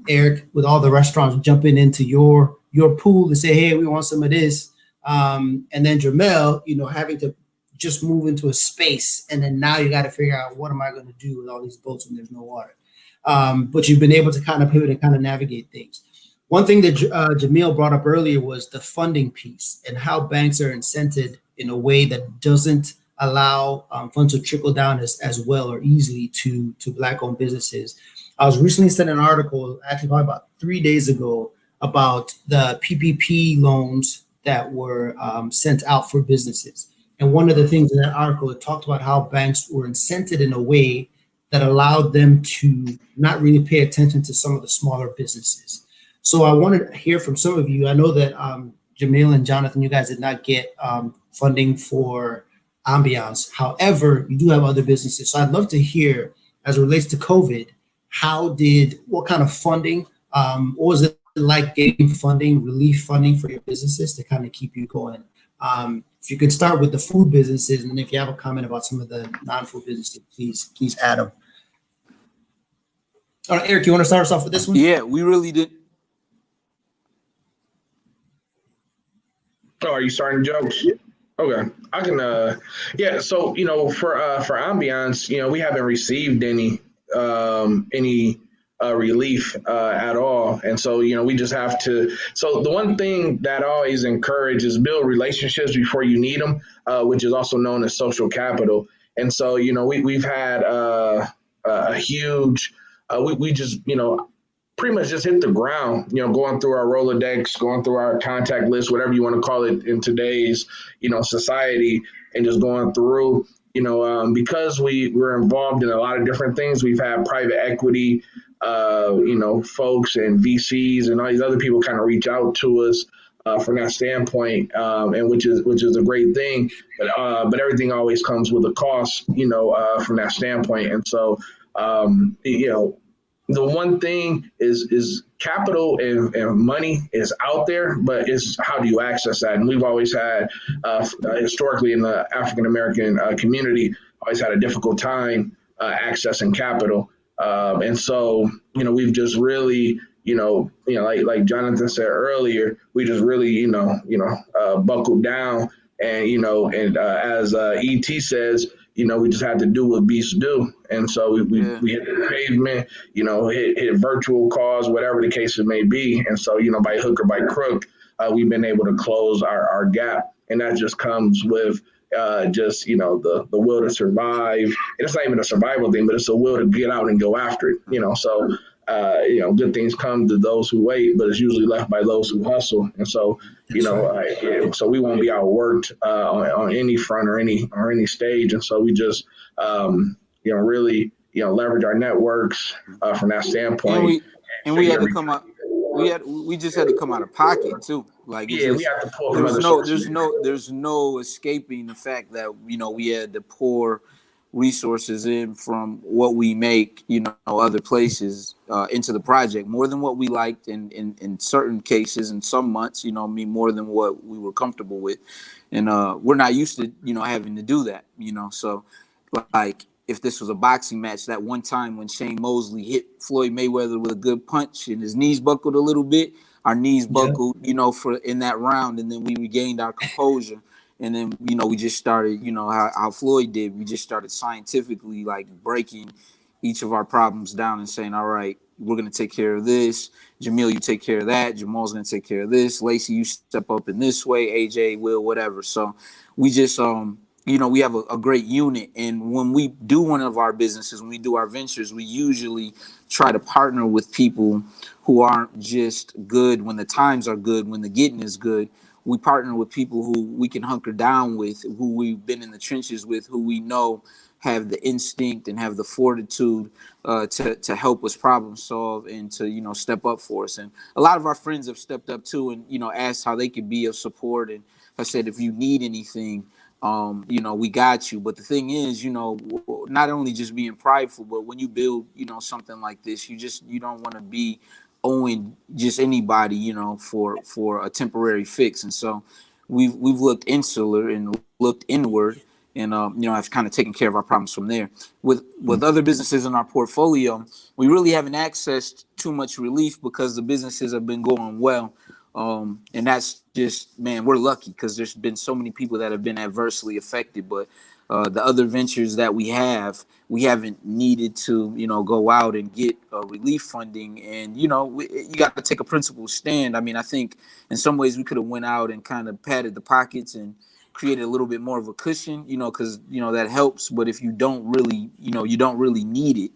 Eric, with all the restaurants jumping into your pool to say, hey, we want some of this. And then Jermale, you know, having to just move into a space. And then now you got to figure out, what am I going to do with all these boats when there's no water? But you've been able to kind of pivot and kind of navigate things. One thing that Jamiel brought up earlier was the funding piece and how banks are incented in a way that doesn't allow funds to trickle down as well or easily to Black-owned businesses. I was recently sent an article, actually probably about 3 days ago, about the PPP loans that were sent out for businesses. And one of the things in that article, it talked about how banks were incented in a way that allowed them to not really pay attention to some of the smaller businesses. So I wanted to hear from some of you. I know that Jamiel and Jonathan, you guys did not get funding for Ambiance. However, you do have other businesses. So I'd love to hear, as it relates to COVID, what kind of funding, what was it like getting funding, relief funding for your businesses to kind of keep you going? If you could start with the food businesses, and then if you have a comment about some of the non-food businesses, please add them. All right, Eric, you want to start us off with this one? Yeah, we really did. Oh, are you starting jokes? Okay, I can. Yeah. So for Ambiance, we haven't received any relief at all, and so we just have to. So the one thing that I always encourage is build relationships before you need them, which is also known as social capital. And so we've had a huge. We just pretty much just hit the ground, going through our Rolodex, going through our contact list, whatever you want to call it in today's, society, and just going through, because we're involved in a lot of different things. We've had private equity, folks and VCs and all these other people kind of reach out to us from that standpoint, and which is a great thing. But everything always comes with a cost, from that standpoint. And so, the one thing is capital and money is out there, but it's how do you access that? And we've always had, historically in the African-American community, always had a difficult time accessing capital. And so, we've just really, like Jonathan said earlier, we just really, buckled down and, as ET says, we just had to do what beasts do. And so we hit the pavement, hit virtual calls, whatever the case it may be. And so, by hook or by crook, we've been able to close our gap. And that just comes with the will to survive. And it's not even a survival thing, but it's a will to get out and go after it, So, good things come to those who wait, but it's usually left by those who hustle. And so, so we won't be outworked on any front or any stage. And so we just, really, leverage our networks from that standpoint. And we had to come out. We just had to come out of pocket too. Like we have to pull. There's no escaping the fact that we had to pour resources in from what we make, other places into the project, more than what we liked in certain cases, in some months, more than what we were comfortable with. And we're not used to, having to do that, so like if this was a boxing match, that one time when Shane Mosley hit Floyd Mayweather with a good punch and his knees buckled a little bit, our knees buckled, for in that round, and then we regained our composure. And then, we just started, how Floyd did. We just started scientifically, like, breaking each of our problems down and saying, all right, we're going to take care of this. Jamiel, you take care of that. Jamal's going to take care of this. Lacey, you step up in this way. AJ, Will, whatever. So we just, we have a great unit. And when we do one of our businesses, when we do our ventures, we usually try to partner with people who aren't just good when the times are good, when the getting is good. we partner with people who we can hunker down with, who we've been in the trenches with, who we know have the instinct and have the fortitude to help us problem solve and to, you know, step up for us. And a lot of our friends have stepped up too and, you know, asked how they could be of support. And I said, if you need anything, you know, we got you. But the thing is, you know, not only just being prideful, but when you build, you know, something like this, you don't want to be owing just anybody, you know, for a temporary fix. And so we've looked insular and looked inward, and you know, I've kind of taken care of our problems from there. With other businesses in our portfolio, we really haven't accessed too much relief because the businesses have been going well. And that's just, man, we're lucky because there's been so many people that have been adversely affected. But the other ventures that we haven't needed to, you know, go out and get relief funding. And, you know, you got to take a principled stand. I mean, I think in some ways we could have went out and kind of padded the pockets and created a little bit more of a cushion, you know, because, you know, that helps. But if you don't really, you know, you don't really need it,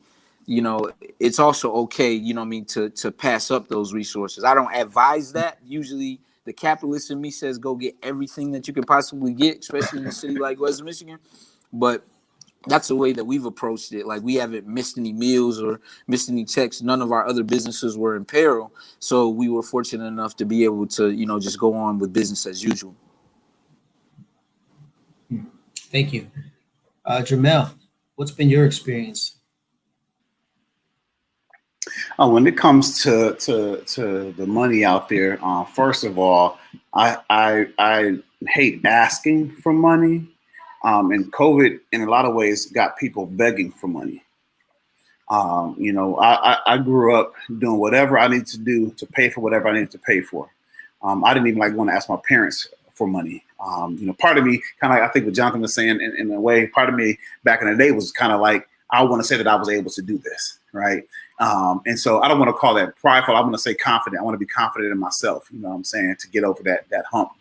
you know, it's also okay, you know what I mean, to pass up those resources. I don't advise that. Usually the capitalist in me says go get everything that you can possibly get, especially in a city like West Michigan. But that's the way that we've approached it. Like, we haven't missed any meals or missed any checks. None of our other businesses were in peril. So we were fortunate enough to be able to, you know, just go on with business as usual. Thank you. Jermale, what's been your experience? When it comes to the money out there, first of all, I hate asking for money, and COVID in a lot of ways got people begging for money. You know, I grew up doing whatever I needed to do to pay for whatever I needed to pay for. I didn't even like want to ask my parents for money. You know, part of me, kind of like I think what Jonathan was saying in a way, part of me back in the day was kind of like, I want to say that I was able to do this, right? And so I don't want to call that prideful. I want to say confident. I want to be confident in myself, you know what I'm saying, to get over that hump.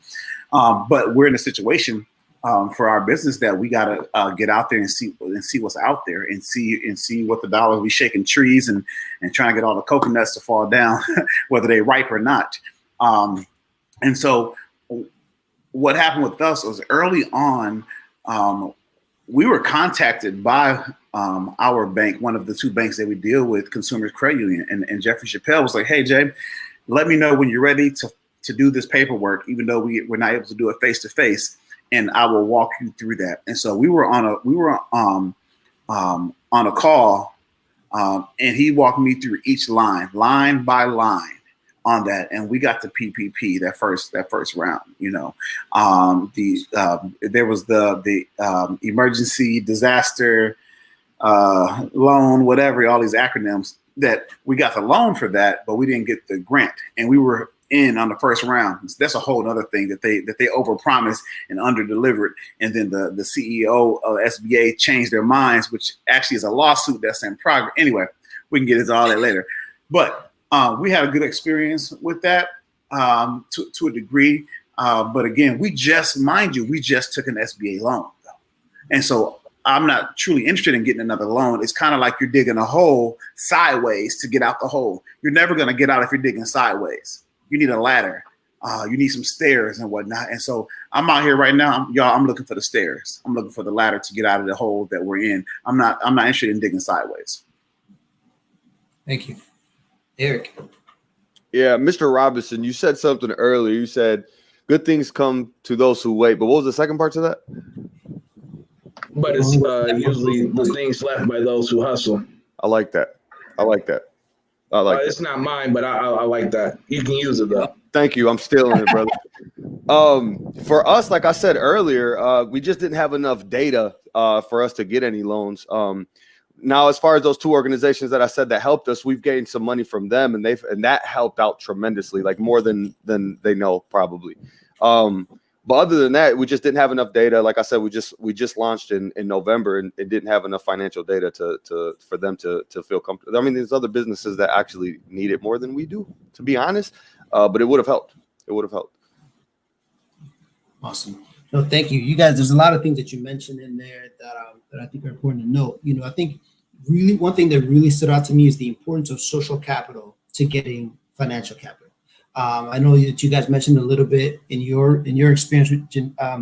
But we're in a situation for our business that we got to get out there and see what's out there and see what the dollars. We shaking trees and trying to get all the coconuts to fall down, whether they ripe or not. And so what happened with us was early on, we were contacted by our bank, one of the two banks that we deal with, Consumers Credit Union, and Jeffrey Chappelle was like, "Hey, Jay, let me know when you're ready to do this paperwork, even though we're not able to do it face to face, and I will walk you through that." And so we were on a call, and he walked me through each line by line on that, and we got the PPP that first round. You know, there was the emergency disaster loan, whatever, all these acronyms, that we got the loan for that, but we didn't get the grant, and we were in on the first round. So that's a whole other thing that they overpromised and underdelivered, and then the CEO of SBA changed their minds, which actually is a lawsuit that's in progress. Anyway, we can get into all that later, but we had a good experience with that to a degree. But again, we just took an SBA loan, though. And so I'm not truly interested in getting another loan. It's kind of like you're digging a hole sideways to get out the hole. You're never going to get out if you're digging sideways. You need a ladder. You need some stairs and whatnot. And so I'm out here right now, I'm looking for the stairs. I'm looking for the ladder to get out of the hole that we're in. I'm not interested in digging sideways. Thank you. Eric. Yeah, Mr. Robinson, you said something earlier. You said good things come to those who wait. But what was the second part to that? But it's usually the things left by those who hustle. I like that. It's not mine, but I like that. You can use it, though. Thank you. I'm stealing it, brother. For us, like I said earlier, we just didn't have enough data for us to get any loans. Now, as far as those two organizations that I said that helped us, we've gained some money from them, and that helped out tremendously, like more than they know probably. But other than that, we just didn't have enough data. Like I said, we just launched in November, and it didn't have enough financial data for them to feel comfortable. I mean, there's other businesses that actually need it more than we do, to be honest. But it would have helped. Awesome. No, thank you. You guys, there's a lot of things that you mentioned in there that I think are important to note. You know, I think really one thing that really stood out to me is the importance of social capital to getting financial capital. I know that you guys mentioned a little bit in your experience with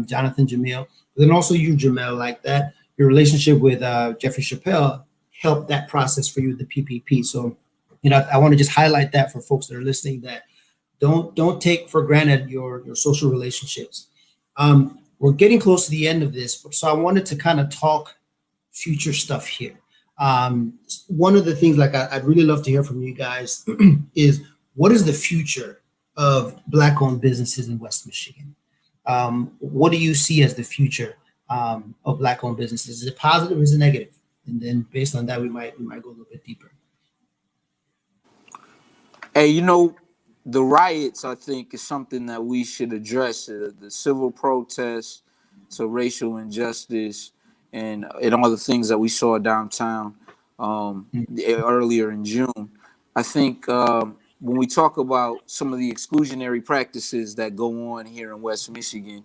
Jonathan Jamiel, but then also you, Jermale, like that your relationship with Jeffrey Chappelle helped that process for you, the PPP. So, I want to just highlight that for folks that are listening, that don't take for granted your social relationships. We're getting close to the end of this, so I wanted to kind of talk future stuff here. One of the things, like, I'd really love to hear from you guys is, what is the future of Black-owned businesses in West Michigan? What do you see as the future of Black-owned businesses? Is it positive or is it negative? And then based on that, we might go a little bit deeper. Hey, the riots, I think, is something that we should address. The civil protests, to racial injustice, and all the things that we saw downtown earlier in June. I think when we talk about some of the exclusionary practices that go on here in West Michigan,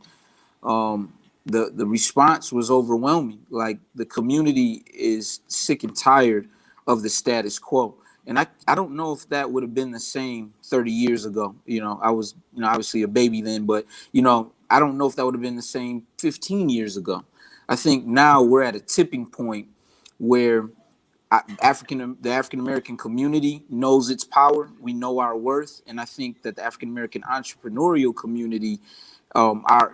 the response was overwhelming. Like, the community is sick and tired of the status quo. And I don't know if that would have been the same 30 years ago. I was, obviously a baby then, but, I don't know if that would have been the same 15 years ago. I think now we're at a tipping point where the African-American community knows its power. We know our worth. And I think that the African-American entrepreneurial community,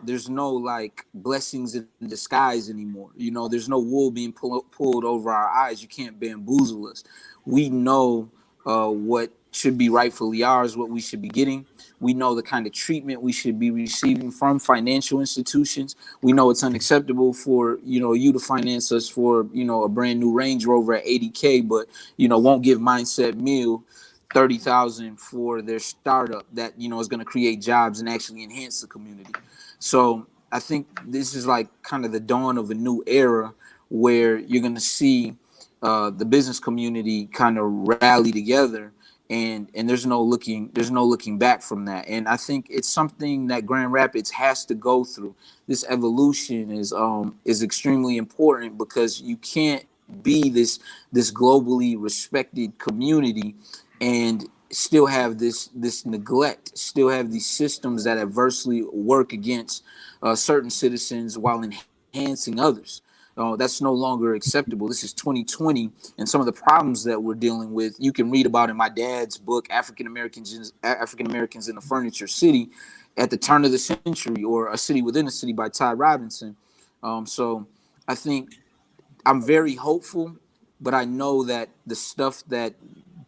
there's no like blessings in disguise anymore. There's no wool being pulled over our eyes. You can't bamboozle us. We know what should be rightfully ours, what we should be getting. We know the kind of treatment we should be receiving from financial institutions. We know it's unacceptable for, you to finance us for, a brand new Range Rover at $80K, but, won't give Mindset Meal $30,000 for their startup that, is going to create jobs and actually enhance the community. So I think this is like kind of the dawn of a new era where you're going to see the business community kind of rally together, and there's no looking back from that. And I think it's something that Grand Rapids has to go through. This evolution is extremely important, because you can't be this globally respected community and still have this neglect, still have these systems that adversely work against certain citizens while enhancing others. That's no longer acceptable. This is 2020, and some of the problems that we're dealing with, you can read about in my dad's book, African Americans in a Furniture City, at the turn of the century, or A City Within a City by Ty Robinson. So I think I'm very hopeful, but I know that the stuff that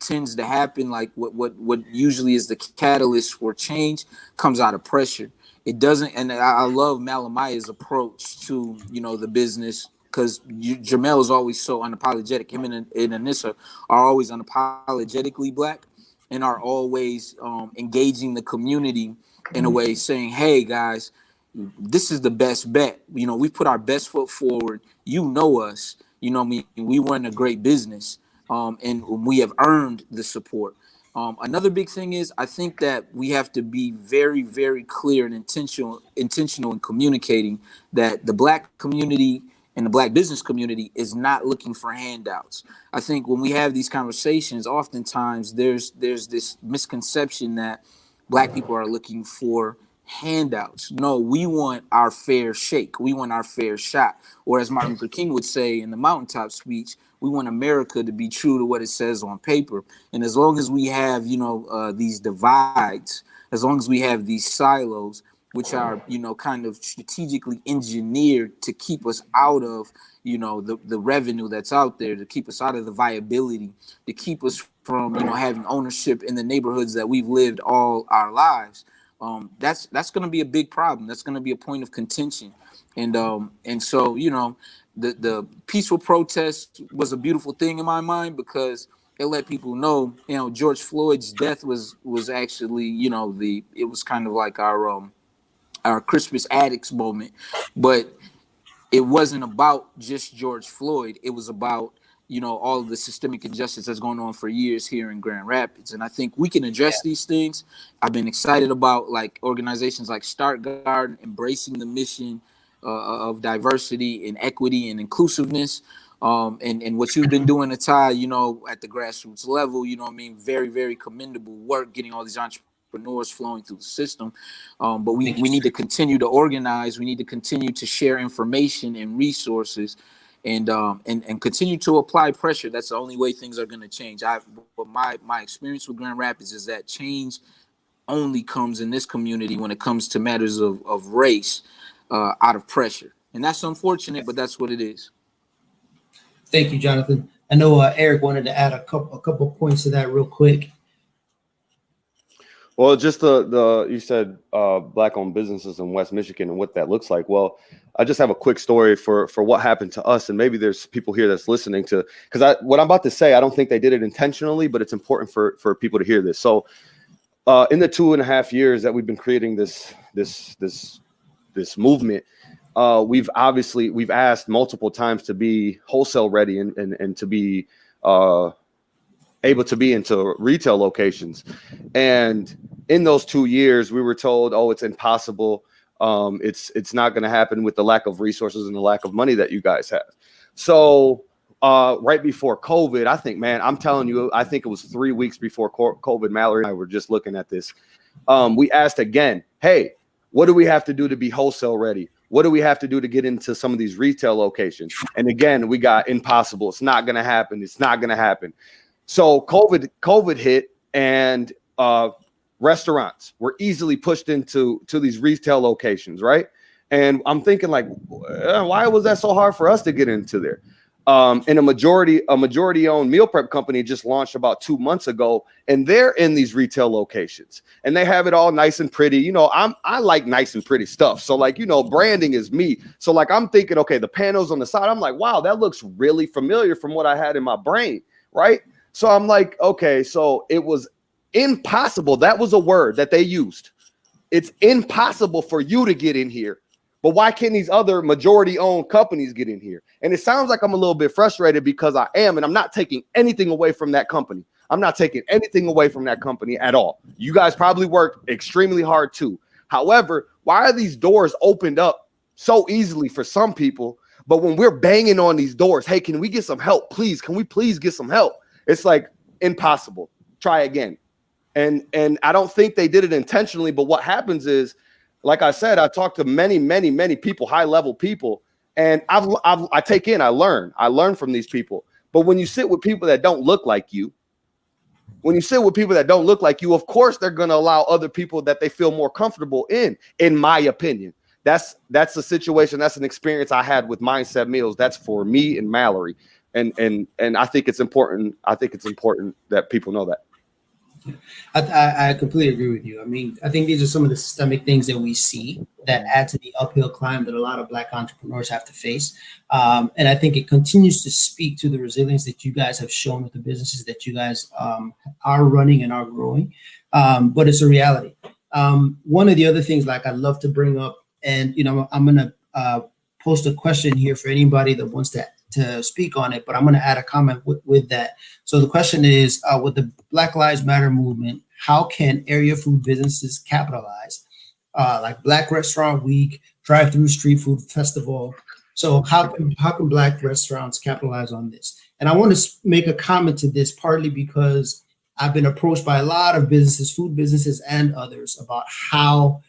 tends to happen, like what usually is the catalyst for change, comes out of pressure. It doesn't, and I love Malamiah's approach to the business, because Jermale is always so unapologetic. Him and Anissa are always unapologetically Black, and are always engaging the community in a way, saying, "Hey guys, this is the best bet. We put our best foot forward. Us. We run a great business, and we have earned the support." Another big thing is, I think that we have to be very, very clear and intentional in communicating that the Black community and the Black business community is not looking for handouts. I think when we have these conversations, oftentimes there's this misconception that Black people are looking for handouts. No, we want our fair shake. We want our fair shot. Or as Martin Luther King would say in the mountaintop speech, we want America to be true to what it says on paper. And as long as we have, these divides, as long as we have these silos, which are, kind of strategically engineered to keep us out of, the revenue that's out there, to keep us out of the viability, to keep us from, having ownership in the neighborhoods that we've lived all our lives. That's going to be a big problem. That's going to be a point of contention. And so, the peaceful protest was a beautiful thing in my mind, because it let people know, George Floyd's death was actually, it was kind of like our Christmas addicts moment, but it wasn't about just George Floyd. It was about, all of the systemic injustice that's going on for years here in Grand Rapids. And I think we can address these things. I've been excited about like organizations like Start Garden embracing the mission of diversity and equity and inclusiveness. And what you've been doing, Attah, at the grassroots level, very, very commendable work, getting all these entrepreneurs entrepreneurs flowing through the system. But we need to continue to organize. We need to continue to share information and resources, and continue to apply pressure. That's the only way things are going to change. But my experience with Grand Rapids is that change only comes in this community when it comes to matters of race, out of pressure. And that's unfortunate, but that's what it is. Thank you, Jonathan. I know Eric wanted to add a couple points to that real quick. Well, just you said Black-owned businesses in West Michigan and what that looks like. Well, I just have a quick story for what happened to us, and maybe there's people here that's listening to, because what I'm about to say, I don't think they did it intentionally, but it's important for people to hear this. So, in the 2.5 years that we've been creating this movement, we've asked multiple times to be wholesale ready and to be able to be into retail locations. And in those 2 years, we were told, oh, it's impossible. It's not going to happen with the lack of resources and the lack of money that you guys have. So right before COVID, I think, man, I'm telling you, I think it was 3 weeks before COVID, Mallory and I were just looking at this. We asked again, hey, what do we have to do to be wholesale ready? What do we have to do to get into some of these retail locations? And again, we got impossible. It's not going to happen. It's not going to happen. So COVID hit, and restaurants were easily pushed into these retail locations, right? And I'm thinking, like, why was that so hard for us to get into there? And a majority-owned meal prep company just launched about 2 months ago, and they're in these retail locations, and they have it all nice and pretty. You know, I like nice and pretty stuff. So, like, you know, branding is me. So, like, I'm thinking, okay, the panels on the side, I'm like, wow, that looks really familiar from what I had in my brain, right? So I'm like, okay, so it was impossible. That was a word that they used. It's impossible for you to get in here. But why can't these other majority-owned companies get in here? And it sounds like I'm a little bit frustrated, because I am, and I'm not taking anything away from that company. I'm not taking anything away from that company at all. You guys probably worked extremely hard too. However, why are these doors opened up so easily for some people, but when we're banging on these doors, hey, can we get some help, please? Can we please get some help? It's like impossible. Try again. And I don't think they did it intentionally, but what happens is, like I said, I talked to many people, high-level people, and I take in, I learn from these people. But when you sit with people that don't look like you, of course they're going to allow other people that they feel more comfortable in my opinion. That's the situation. That's an experience I had with Mindset Meals. That's for me and Mallory. And I think it's important. I think it's important that people know that. I completely agree with you. I mean, I think these are some of the systemic things that we see that add to the uphill climb that a lot of Black entrepreneurs have to face. And I think it continues to speak to the resilience that you guys have shown with the businesses that you guys are running and are growing. But it's a reality. One of the other things, like, I'd love to bring up, and, you know, I'm going to post a question here for anybody that wants to speak on it, but I'm going to add a comment with that. So the question is, with the Black Lives Matter movement, how can area food businesses capitalize, like Black Restaurant Week, Drive-Through Street Food Festival? So how can Black restaurants capitalize on this? And I want to make a comment to this, partly because I've been approached by a lot of businesses, food businesses and others, about how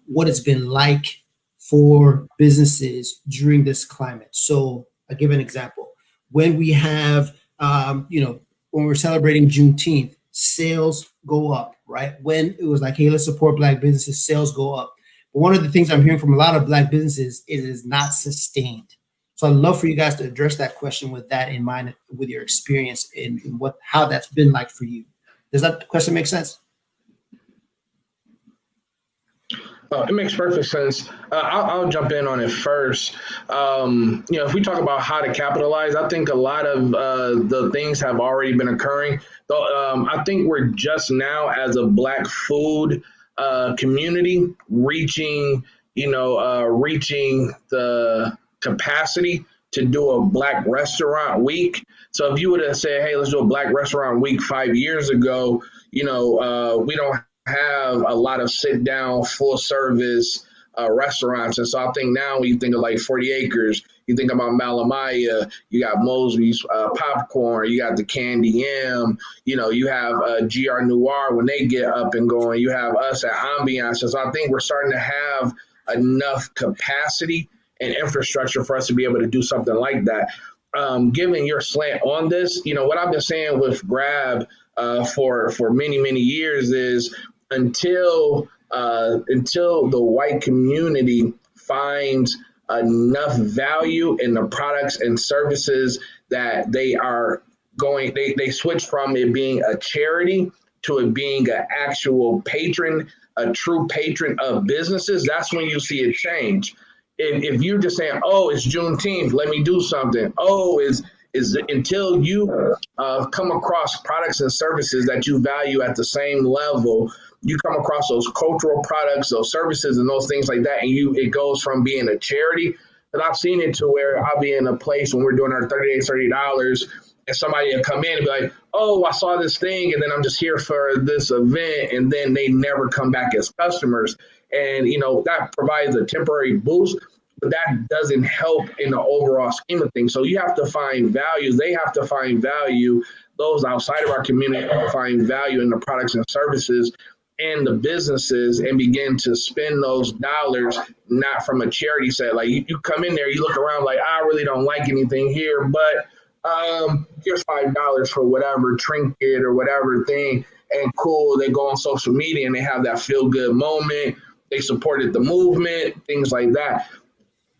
what it's been like for businesses during this climate. So I'll give an example. When we have, when we're celebrating Juneteenth, sales go up, right? When it was like, hey, let's support Black businesses, sales go up. But one of the things I'm hearing from a lot of Black businesses, it is not sustained. So I'd love for you guys to address that question with that in mind, with your experience in how that's been like for you. Does that question make sense? It makes perfect sense. I'll jump in on it first. If we talk about how to capitalize, I think a lot of the things have already been occurring. I think we're just now, as a Black food community, reaching the capacity to do a Black Restaurant Week. So if you would have said, hey, let's do a Black Restaurant Week 5 years ago, we don't have a lot of sit down, full service restaurants. And so I think now when you think of like 40 Acres, you think about Malamiah, you got Mosby's Popcorn, you got the Candy M, you know, you have GR Noir when they get up and going, you have us at Ambiance. So I think we're starting to have enough capacity and infrastructure for us to be able to do something like that. Given your slant on this, you know, what I've been saying with GRABB for many, many years is until the white community finds enough value in the products and services that they are going, they switch from it being a charity to it being an actual patron, a true patron of businesses, that's when you see it change. If you're just saying, oh, it's Juneteenth, let me do something. Oh, is until you come across products and services that you value at the same level, you come across those cultural products, those services, and those things like that, and it goes from being a charity. But I've seen it to where I'll be in a place when we're doing our 30 days, $30, and somebody will come in and be like, oh, I saw this thing, and then I'm just here for this event, and then they never come back as customers. And, you know, that provides a temporary boost, but that doesn't help in the overall scheme of things. So you have to find value. They have to find value. Those outside of our community have to find value in the products and services and the businesses and begin to spend those dollars, not from a charity set. Like you come in there, you look around like, I really don't like anything here, but here's $5 for whatever trinket or whatever thing. And cool, they go on social media and they have that feel good moment. They supported the movement, things like that.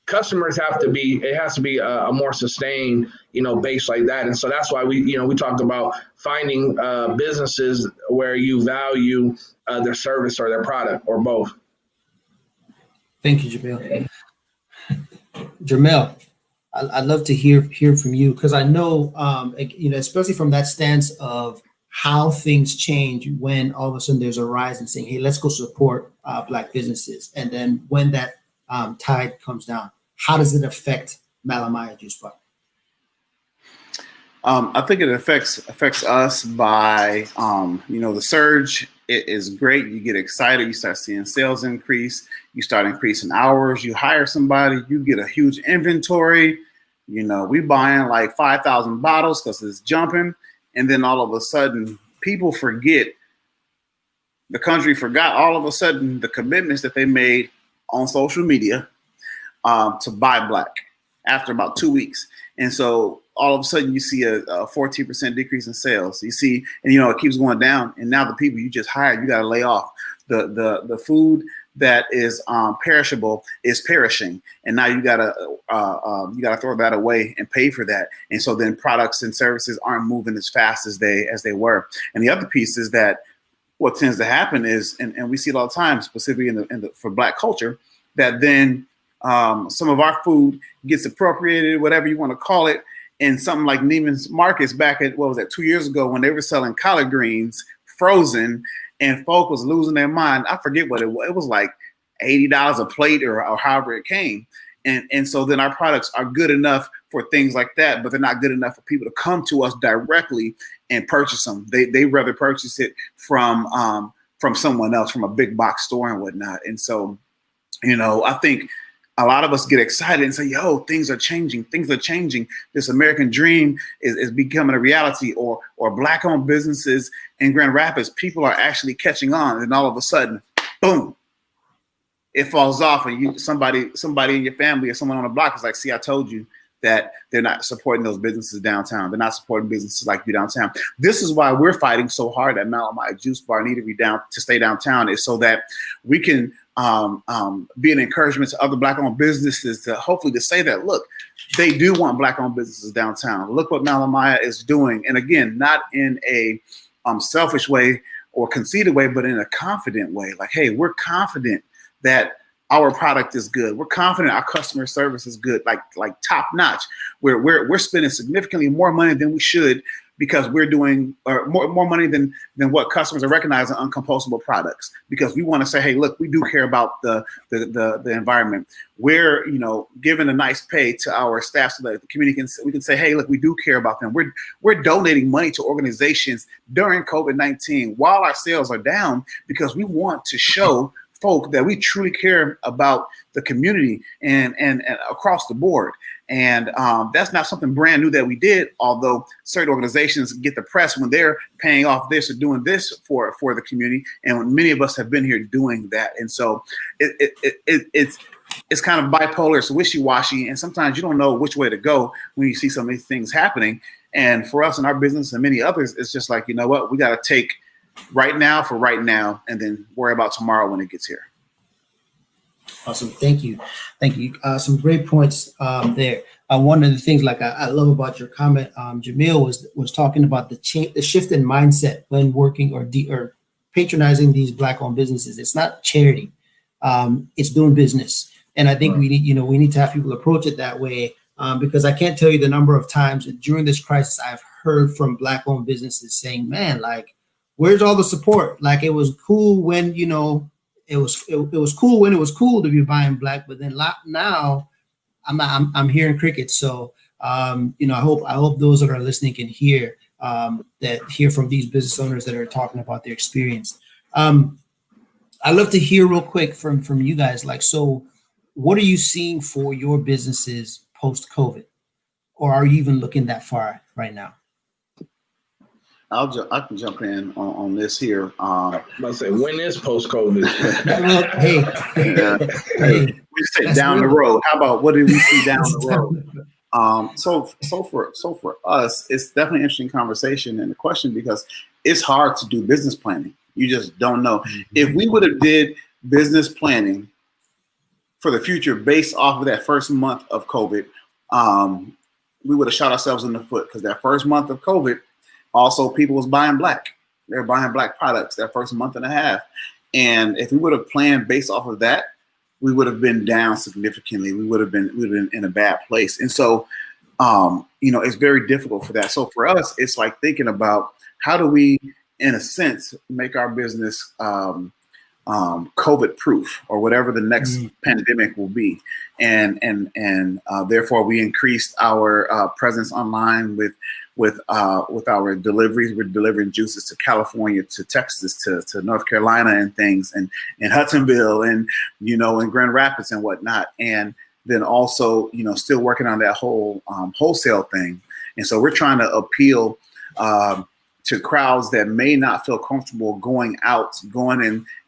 Customers it has to be a more sustained, you know, base like that. And so that's why we talked about finding businesses where you value their service or their product or both. Thank you, Jamiel. Jermale, I'd love to hear from you, because I know, you know, especially from that stance of how things change when all of a sudden there's a rise in saying, hey, let's go support Black businesses. And then when that tide comes down, how does it affect Malamiah Juice Bar? I think it affects us by, you know, the surge. It is great. You get excited. You start seeing sales increase. You start increasing hours. You hire somebody. You get a huge inventory. You know, we buying like 5,000 bottles because it's jumping. And then all of a sudden, people forget. The country forgot all of a sudden the commitments that they made on social media to buy Black after about 2 weeks. And so all of a sudden you see a 14% decrease in sales. You see, and you know, it keeps going down. And now the people you just hired, you got to lay off. The food that is perishable is perishing, and now you gotta throw that away and pay for that. And so then products and services aren't moving as fast as they were. And the other piece is that what tends to happen is, and we see it all the time, specifically for Black culture, that then some of our food gets appropriated, whatever you want to call it, in something like Neiman's Marcus back at, 2 years ago, when they were selling collard greens frozen, and folk was losing their mind. I forget what it was. It was like $80 a plate or however it came. And so then our products are good enough for things like that, but they're not good enough for people to come to us directly and purchase them. They rather purchase it from someone else, from a big box store and whatnot. And so, you know, I think a lot of us get excited and say, yo, things are changing. Things are changing. This American dream is becoming a reality, or Black-owned businesses in Grand Rapids, people are actually catching on. And all of a sudden, boom, it falls off. And somebody in your family or someone on the block is like, see, I told you that they're not supporting those businesses downtown. They're not supporting businesses like you downtown. This is why we're fighting so hard at Malamiah Juice Bar and Eatery to stay downtown, is so that we can be an encouragement to other Black-owned businesses to hopefully to say that, look, they do want Black-owned businesses downtown. Look what Malamiah is doing. And again, not in a selfish way or conceited way, but in a confident way. Like, hey, we're confident that our product is good. We're confident our customer service is good, like top notch. We're spending significantly more money than we should, because we're doing more money than what customers are recognizing on compostable products, because we want to say, hey, look, we do care about the environment. We're, you know, giving a nice pay to our staff so that the community we can say, hey, look, we do care about them. We're donating money to organizations during COVID-19 while our sales are down, because we want to show folk that we truly care about the community and across the board. And that's not something brand new that we did, although certain organizations get the press when they're paying off this or doing this for the community. And many of us have been here doing that. And so it's kind of bipolar, it's wishy-washy, and sometimes you don't know which way to go when you see some of these things happening. And for us in our business and many others, it's just like, you know what, we got to take right now for right now and then worry about tomorrow when it gets here. Awesome. Thank you. Some great points there. One of the things like I love about your comment, Jamiel, was talking about the shift in mindset when working or patronizing these Black-owned businesses. It's not charity. It's doing business. And I think we need to have people approach it that way, because I can't tell you the number of times during this crisis I've heard from Black-owned businesses saying, man, like, where's all the support? Like, it was cool when, it was cool when it was cool to be buying Black, but then now I'm hearing crickets. So, I hope those that are listening can hear from these business owners that are talking about their experience. I'd love to hear real quick from you guys. Like, so what are you seeing for your businesses post-COVID? Or are you even looking that far right now? I can jump in on this here. I say, when is post-COVID? Hey, we say down the road. How about what did we see down the road? So for us, it's definitely an interesting conversation and a question, because it's hard to do business planning. You just don't know. If we would have did business planning for the future based off of that first month of COVID, we would have shot ourselves in the foot, because that first month of COVID, also people was buying Black. They're buying Black products that first month and a half. And if we would have planned based off of that, we would have been down significantly. We would have been in a bad place. And so, it's very difficult for that. So for us, it's like thinking about how do we, in a sense, make our business COVID proof, or whatever the next pandemic will be. And therefore we increased our presence online with our deliveries. We're delivering juices to California, to Texas, to North Carolina and things, and Hudsonville and, in Grand Rapids and whatnot. And then also, still working on that whole wholesale thing. And so we're trying to appeal to crowds that may not feel comfortable going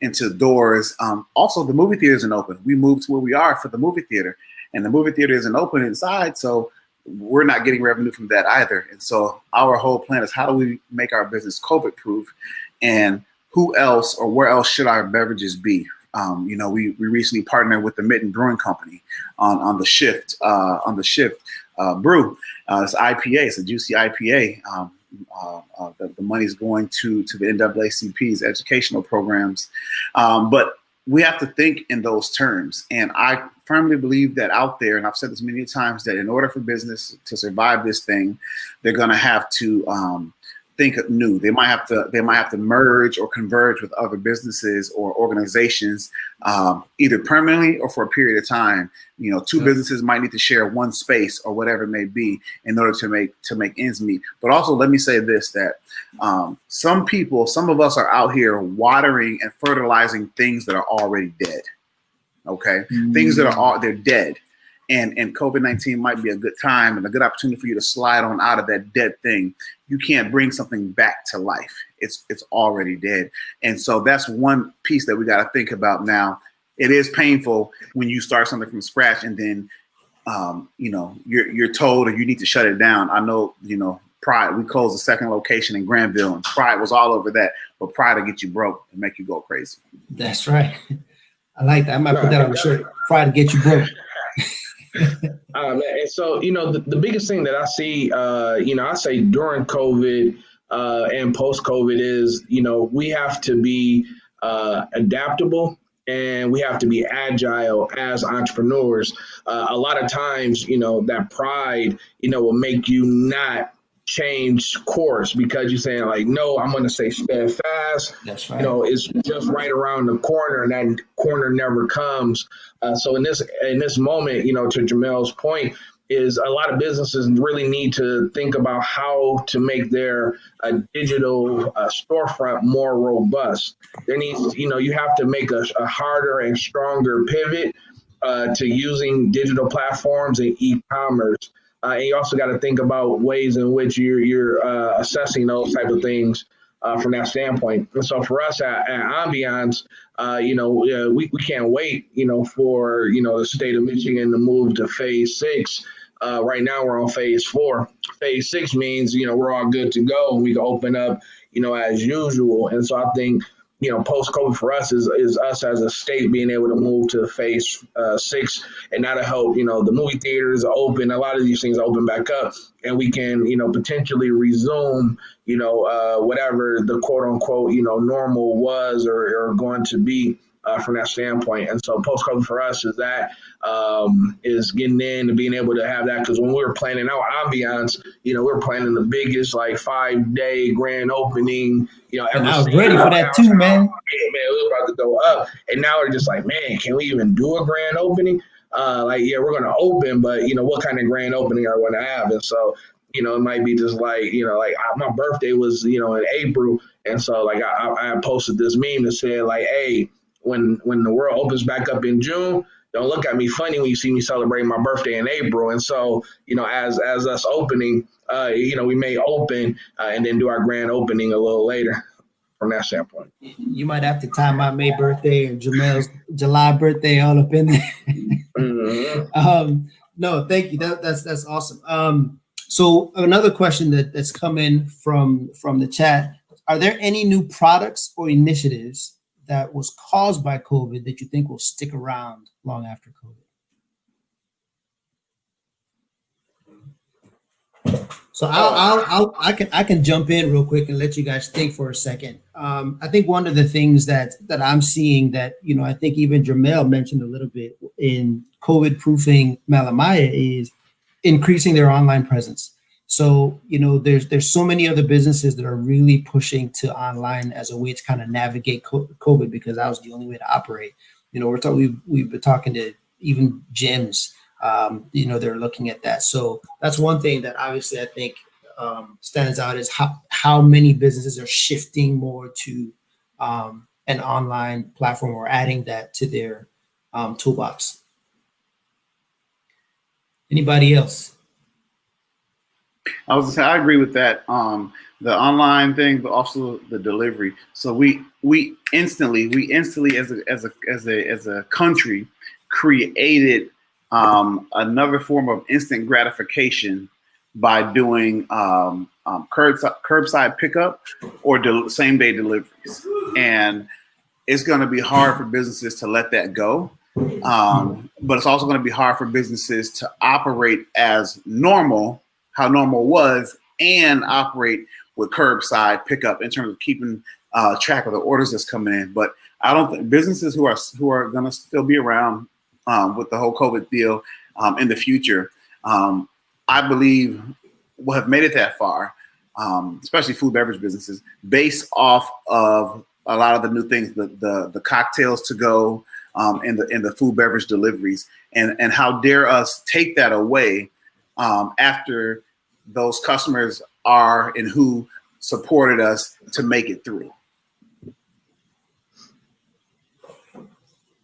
into doors. Also, the movie theater isn't open. We moved to where we are for the movie theater, and the movie theater isn't open inside. So we're not getting revenue from that either. And so our whole plan is, how do we make our business COVID proof, and who else or where else should our beverages be? We recently partnered with the Mitten Brewing Company on the Shift brew. It's IPA. It's a juicy IPA. The money's going to the NAACP's educational programs, but we have to think in those terms. And I firmly believe that out there, and I've said this many times, that in order for business to survive this thing, they're going to have to think new. They might have to merge or converge with other businesses or organizations, either permanently or for a period of time. Two businesses might need to share one space or whatever it may be in order to make ends meet. But also, let me say this, that some of us are out here watering and fertilizing things that are already dead. Okay, things that they're dead. And COVID-19 might be a good time and a good opportunity for you to slide on out of that dead thing. You can't bring something back to life. It's already dead. And so that's one piece that we got to think about now. It is painful when you start something from scratch and then, you're told or you need to shut it down. I know, Pride, we closed the second location in Granville, and Pride was all over that. But Pride will get you broke and make you go crazy. That's right. I like that. I might put that on the shirt. Pride to get you broke. And so, the biggest thing that I see, I say during COVID and post-COVID is, we have to be adaptable, and we have to be agile as entrepreneurs. A lot of times, that pride, will make you not change course because you're saying like, no, I'm going to stay steadfast. That's right. It's just right around the corner, and that corner never comes. So in this moment, to Jamel's point, is a lot of businesses really need to think about how to make their digital storefront more robust. There needs, you have to make a harder and stronger pivot to using digital platforms and e-commerce. And you also got to think about ways in which you're assessing those type of things from that standpoint. And so for us at Ambiance, we can't wait, for, the state of Michigan to move to phase 6. Right now we're on phase 4. Phase 6 means, we're all good to go and we can open up, as usual. And so I think, post-COVID for us is us as a state being able to move to phase 6, and that'll help, the movie theaters are open, a lot of these things open back up, and we can, potentially resume, whatever the quote unquote, normal was or going to be from that standpoint. And so post-COVID for us is that is getting in and being able to have that, because when we were planning out Ambiance, we were planning the biggest 5-day grand opening, ever. And I was ready for that too, man. Yeah, man, we were about to go up, and now we're just like, man, can we even do a grand opening? We're gonna open, but what kind of grand opening are we gonna have? And so, it might be just my birthday was, in April, and so I posted this meme that said hey, when the world opens back up in June, don't look at me funny when you see me celebrating my birthday in April. And so, as us opening, we may open and then do our grand opening a little later from that standpoint. You might have to tie my May birthday and Jermale's July birthday all up in there. Mm-hmm. No, thank you. That's awesome. So another question that's come in from the chat: are there any new products or initiatives that was caused by COVID that you think will stick around long after COVID? So I can jump in real quick and let you guys think for a second. I think one of the things that I'm seeing that, I think even Jermale mentioned a little bit in COVID proofing Malamiah is increasing their online presence. So, there's so many other businesses that are really pushing to online as a way to kind of navigate COVID, because that was the only way to operate. We've been talking to even gyms, they're looking at that. So that's one thing that obviously I think stands out is how many businesses are shifting more to an online platform or adding that to their toolbox. Anybody else? I was gonna say I agree with that. The online thing, but also the delivery. So we instantly as a country created another form of instant gratification by doing curbside pickup or same day deliveries, and it's going to be hard for businesses to let that go. But it's also going to be hard for businesses to operate as normal, how normal was, and operate with curbside pickup in terms of keeping track of the orders that's coming in. But I don't think businesses who are going to still be around with the whole COVID deal in the future, I believe will have made it that far, especially food beverage businesses, based off of a lot of the new things, the cocktails to go, and the food beverage deliveries, and how dare us take that away after those customers are and who supported us to make it through.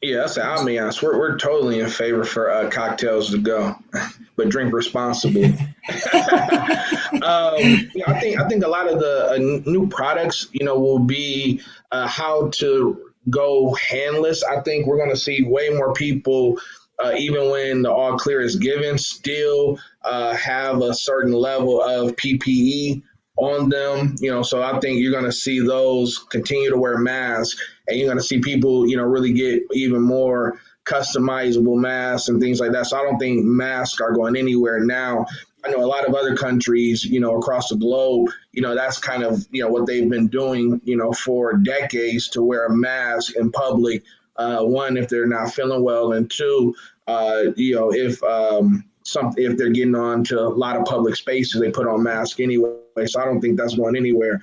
Yeah, that's Ambiance. We're totally in favor for cocktails to go, but drink responsibly. I think a lot of the new products, will be how to go handless. I think we're going to see way more people, even when the all clear is given, still have a certain level of PPE on them, so I think you're going to see those continue to wear masks, and you're going to see people, really get even more customizable masks and things like that. So I don't think masks are going anywhere now. I know a lot of other countries, across the globe, that's kind of, what they've been doing, for decades, to wear a mask in public. One, if they're not feeling well, and two, if they're getting on to a lot of public spaces, they put on masks anyway. So I don't think that's going anywhere.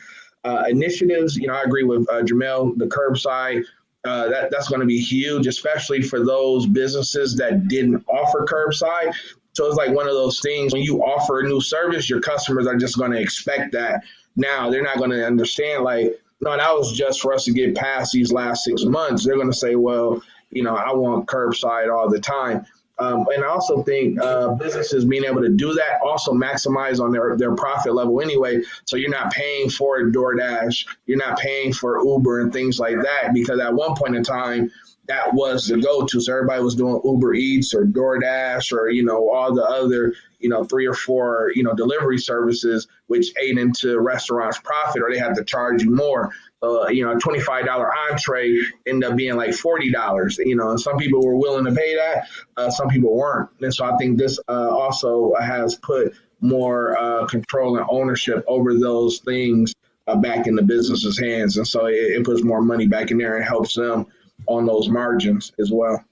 Initiatives, I agree with Jamiel, the curbside. That's going to be huge, especially for those businesses that didn't offer curbside. So it's like one of those things when you offer a new service, your customers are just going to expect that. Now they're not going to understand like, no, that was just for us to get past these last 6 months. They're going to say, well, I want curbside all the time. And I also think businesses being able to do that also maximize on their profit level anyway. So you're not paying for DoorDash, you're not paying for Uber and things like that, because at one point in time, that was the go-to. So everybody was doing Uber Eats or DoorDash or, all the other, 3 or 4, delivery services, which ate into restaurants' profit, or they had to charge you more. A $25 entree ended up being like $40, and some people were willing to pay that. Some people weren't. And so I think this also has put more control and ownership over those things back in the business's hands. And so it puts more money back in there and helps them on those margins as well.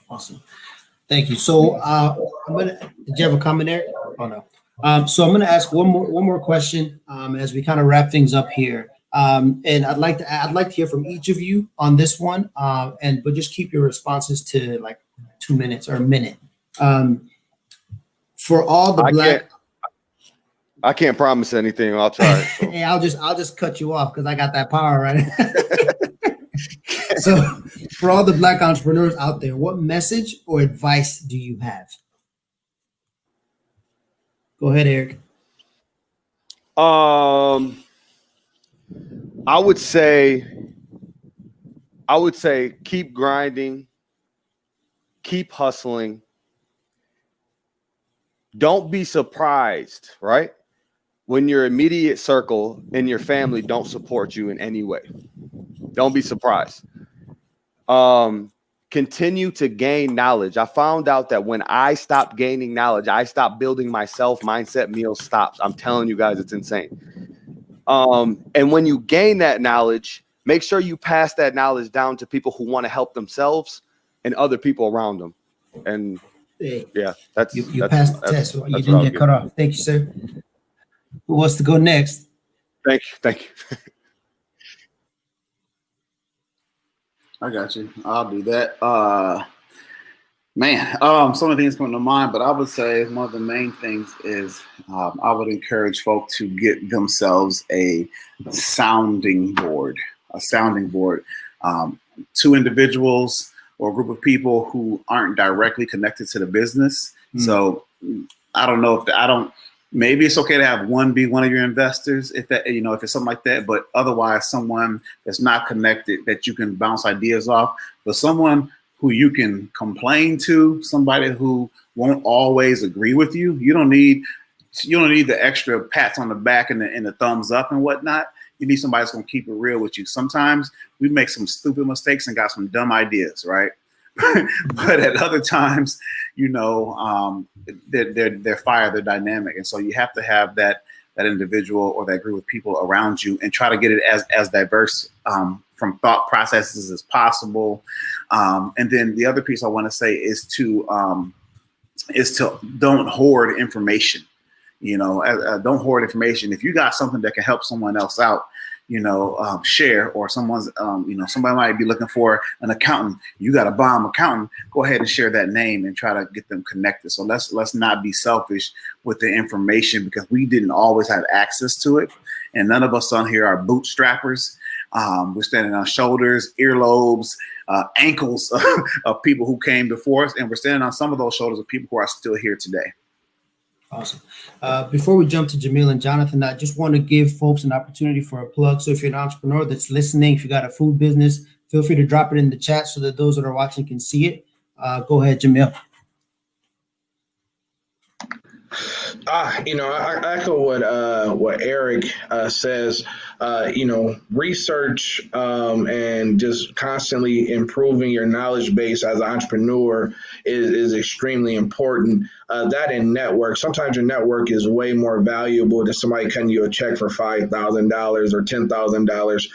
Awesome. Thank you. So did you have a comment there? Oh, no. So I'm going to ask one more question as we kind of wrap things up here. And I'd like to hear from each of you on this one. But just keep your responses to like 2 minutes or a minute. For all the I can't promise anything. I'll try. So. Hey, I'll just cut you off because I got that power, right? So for all the Black entrepreneurs out there, what message or advice do you have? Go ahead, Eric. I would say keep grinding, keep hustling. Don't be surprised, right? When your immediate circle and your family don't support you in any way. Don't be surprised. Continue to gain knowledge. I found out that when I stopped gaining knowledge, I stopped building myself. Mindset Meals stops. I'm telling you guys, it's insane. And when you gain that knowledge, make sure you pass that knowledge down to people who want to help themselves and other people around them. And yeah, you passed the test. You didn't get cut off. Thank you, sir. Who wants to go next? Thank you. I got you. I'll do that. Some of the things come to mind, but I would say one of the main things is I would encourage folk to get themselves a sounding board. Two individuals or a group of people who aren't directly connected to the business. So I don't know maybe it's okay to have one be one of your investors if it's something like that, but otherwise someone that's not connected that you can bounce ideas off, but someone who you can complain to, somebody who won't always agree with you. You don't need the extra pats on the back and the thumbs up and whatnot. You need somebody that's gonna keep it real with you. Sometimes we make some stupid mistakes and got some dumb ideas, right? But at other times, they're fire, they're dynamic. And so you have to have that individual or that group of people around you and try to get it as diverse from thought processes as possible. And then the other piece I want to say is to don't hoard information. Don't hoard information. If you got something that can help someone else out, share, or somebody might be looking for an accountant. You got a bomb accountant, go ahead and share that name and try to get them connected. So let's not be selfish with the information, because we didn't always have access to it. And none of us on here are bootstrappers. We're standing on shoulders, earlobes, ankles of people who came before us. And we're standing on some of those shoulders of people who are still here today. Awesome. Before we jump to Jamiel and Jonathan, I just want to give folks an opportunity for a plug. So if you're an entrepreneur that's listening, if you got a food business, feel free to drop it in the chat so that those that are watching can see it. Go ahead, Jamiel. I echo what Eric says. Research and just constantly improving your knowledge base as an entrepreneur is extremely important. That in network, sometimes your network is way more valuable than somebody cutting you a check for $5,000 or $10,000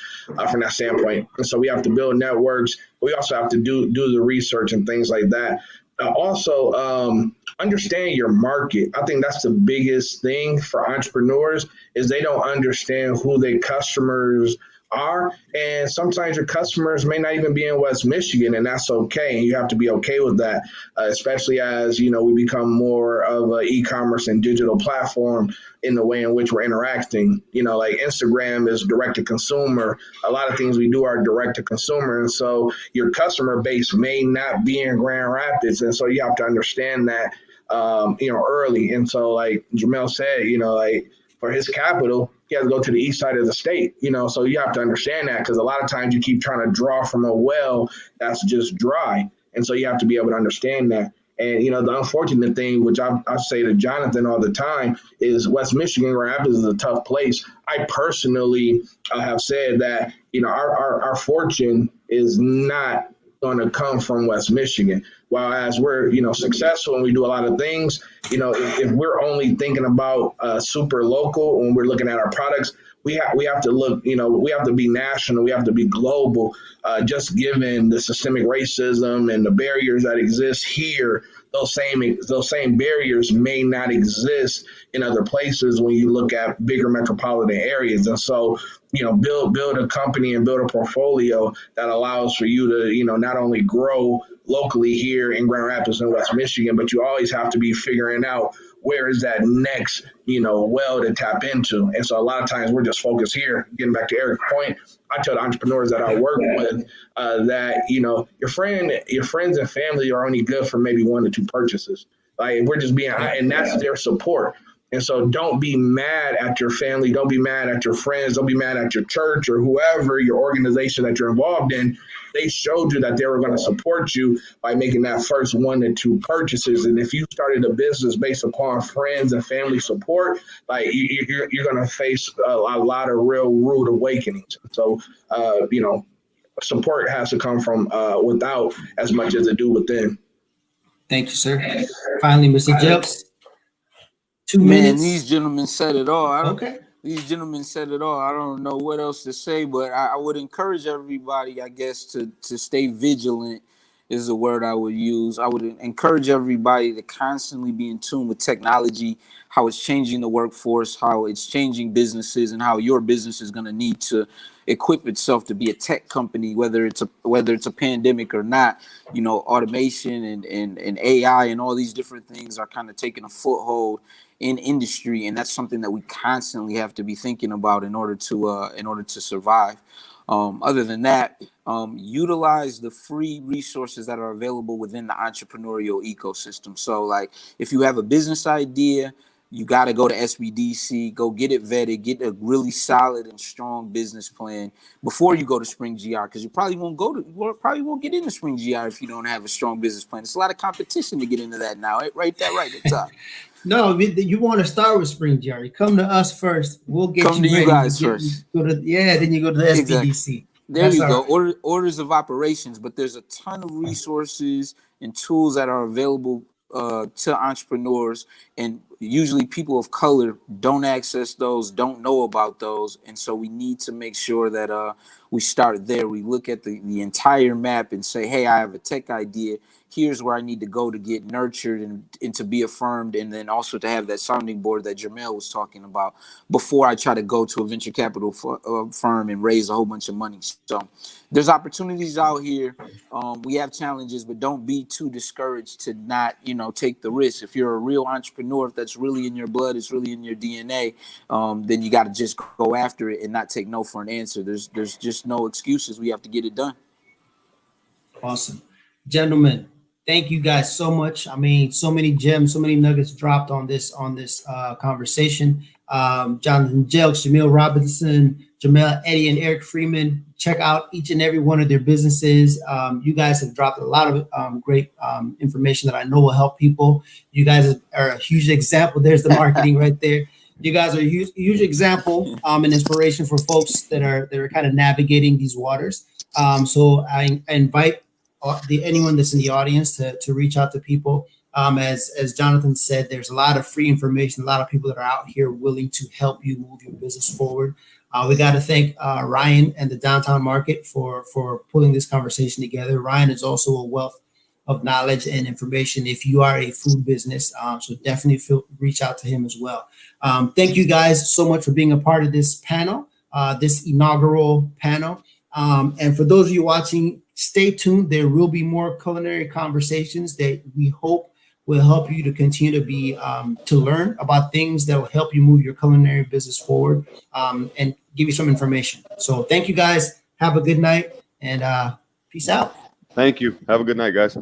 from that standpoint. And so we have to build networks. But we also have to do the research and things like that. Also, understand your market. I think that's the biggest thing for entrepreneurs is they don't understand who their customers are. And sometimes your customers may not even be in West Michigan, and that's okay. And you have to be okay with that, especially as, we become more of an e-commerce and digital platform in the way in which we're interacting. Like Instagram is direct to consumer. A lot of things we do are direct to consumer. And so your customer base may not be in Grand Rapids. And so you have to understand that, early. And so like Jermale said, like for his capital, he has to go to the east side of the state, so you have to understand that, because a lot of times you keep trying to draw from a well that's just dry. And so you have to be able to understand that. And, the unfortunate thing, which I say to Jonathan all the time, is West Michigan, Grand Rapids is a tough place. I personally have said that, our fortune is not going to come from West Michigan. While as we're, successful and we do a lot of things, if we're only thinking about super local when we're looking at our products, we have to look, we have to be national, we have to be global, just given the systemic racism and the barriers that exist here. Those same barriers may not exist in other places when you look at bigger metropolitan areas. And so, build a company and build a portfolio that allows for you to, not only grow locally here in Grand Rapids and West Michigan, but you always have to be figuring out where is that next, well to tap into. And so a lot of times we're just focused here. Getting back to Eric's point, I tell the entrepreneurs that I work with that, your friends and family are only good for maybe 1 to 2 purchases. Like we're just being, and that's their support. And so don't be mad at your family. Don't be mad at your friends. Don't be mad at your church or whoever, your organization that you're involved in. They showed you that they were going to support you by making that first 1 to 2 purchases. And if you started a business based upon friends and family support, like you're going to face a lot of real rude awakenings. So, support has to come from without as much as it do within. Thank you, sir. Finally, Mr. Jelks. 2 minutes. These gentlemen said it all. Okay. These gentlemen said it all. I don't know what else to say, but I would encourage everybody, I guess, to stay vigilant is the word I would use. I would encourage everybody to constantly be in tune with technology, how it's changing the workforce, how it's changing businesses, and how your business is going to need to equip itself to be a tech company, whether it's a pandemic or not. Automation and AI and all these different things are kind of taking a foothold in industry, and that's something that we constantly have to be thinking about in order to survive. Other than that, utilize the free resources that are available within the entrepreneurial ecosystem. So like if you have a business idea, you got to go to SBDC, go get it vetted, get a really solid and strong business plan before you go to SpringGR, because you probably won't get into SpringGR if you don't have a strong business plan. It's a lot of competition to get into that now. Right at the top. No, you want to start with SpringGR. You come to us first. We'll get come you to ready. You guys first. Then you go to the SBDC. Exactly. There you go. Orders of operations, but there's a ton of resources and tools that are available to entrepreneurs, and usually people of color don't access those, don't know about those, and so we need to make sure that we start there. We look at the entire map and say, hey, I have a tech idea. Here's where I need to go to get nurtured and to be affirmed, and then also to have that sounding board that Jermale was talking about before I try to go to a venture capital firm and raise a whole bunch of money. So there's opportunities out here. We have challenges, but don't be too discouraged to not, take the risk. If you're a real entrepreneur, if that's really in your blood, it's really in your DNA, then you got to just go after it and not take no for an answer. There's just no excuses. We have to get it done. Awesome. Gentlemen, thank you guys so much. I mean, so many gems, so many nuggets dropped on this conversation. Jonathan Jelks, Jamiel Robinson, Jamiel, Eddie, and Eric Freeman. Check out each and every one of their businesses. You guys have dropped a lot of great information that I know will help people. You guys are a huge example. There's the marketing right there. You guys are a huge example and inspiration for folks that are kind of navigating these waters. So I invite anyone that's in the audience to reach out to people. As Jonathan said, there's a lot of free information, a lot of people that are out here willing to help you move your business forward. We got to thank Ryan and the downtown market for pulling this conversation together. Ryan is also a wealth of knowledge and information if you are a food business. So definitely reach out to him as well. Thank you guys so much for being a part of this panel. this inaugural panel. And for those of you watching, stay tuned. There will be more culinary conversations that we hope will help you to continue to be to learn about things that will help you move your culinary business forward and give you some information. So thank you guys. Have a good night and peace out. Thank you. Have a good night, guys.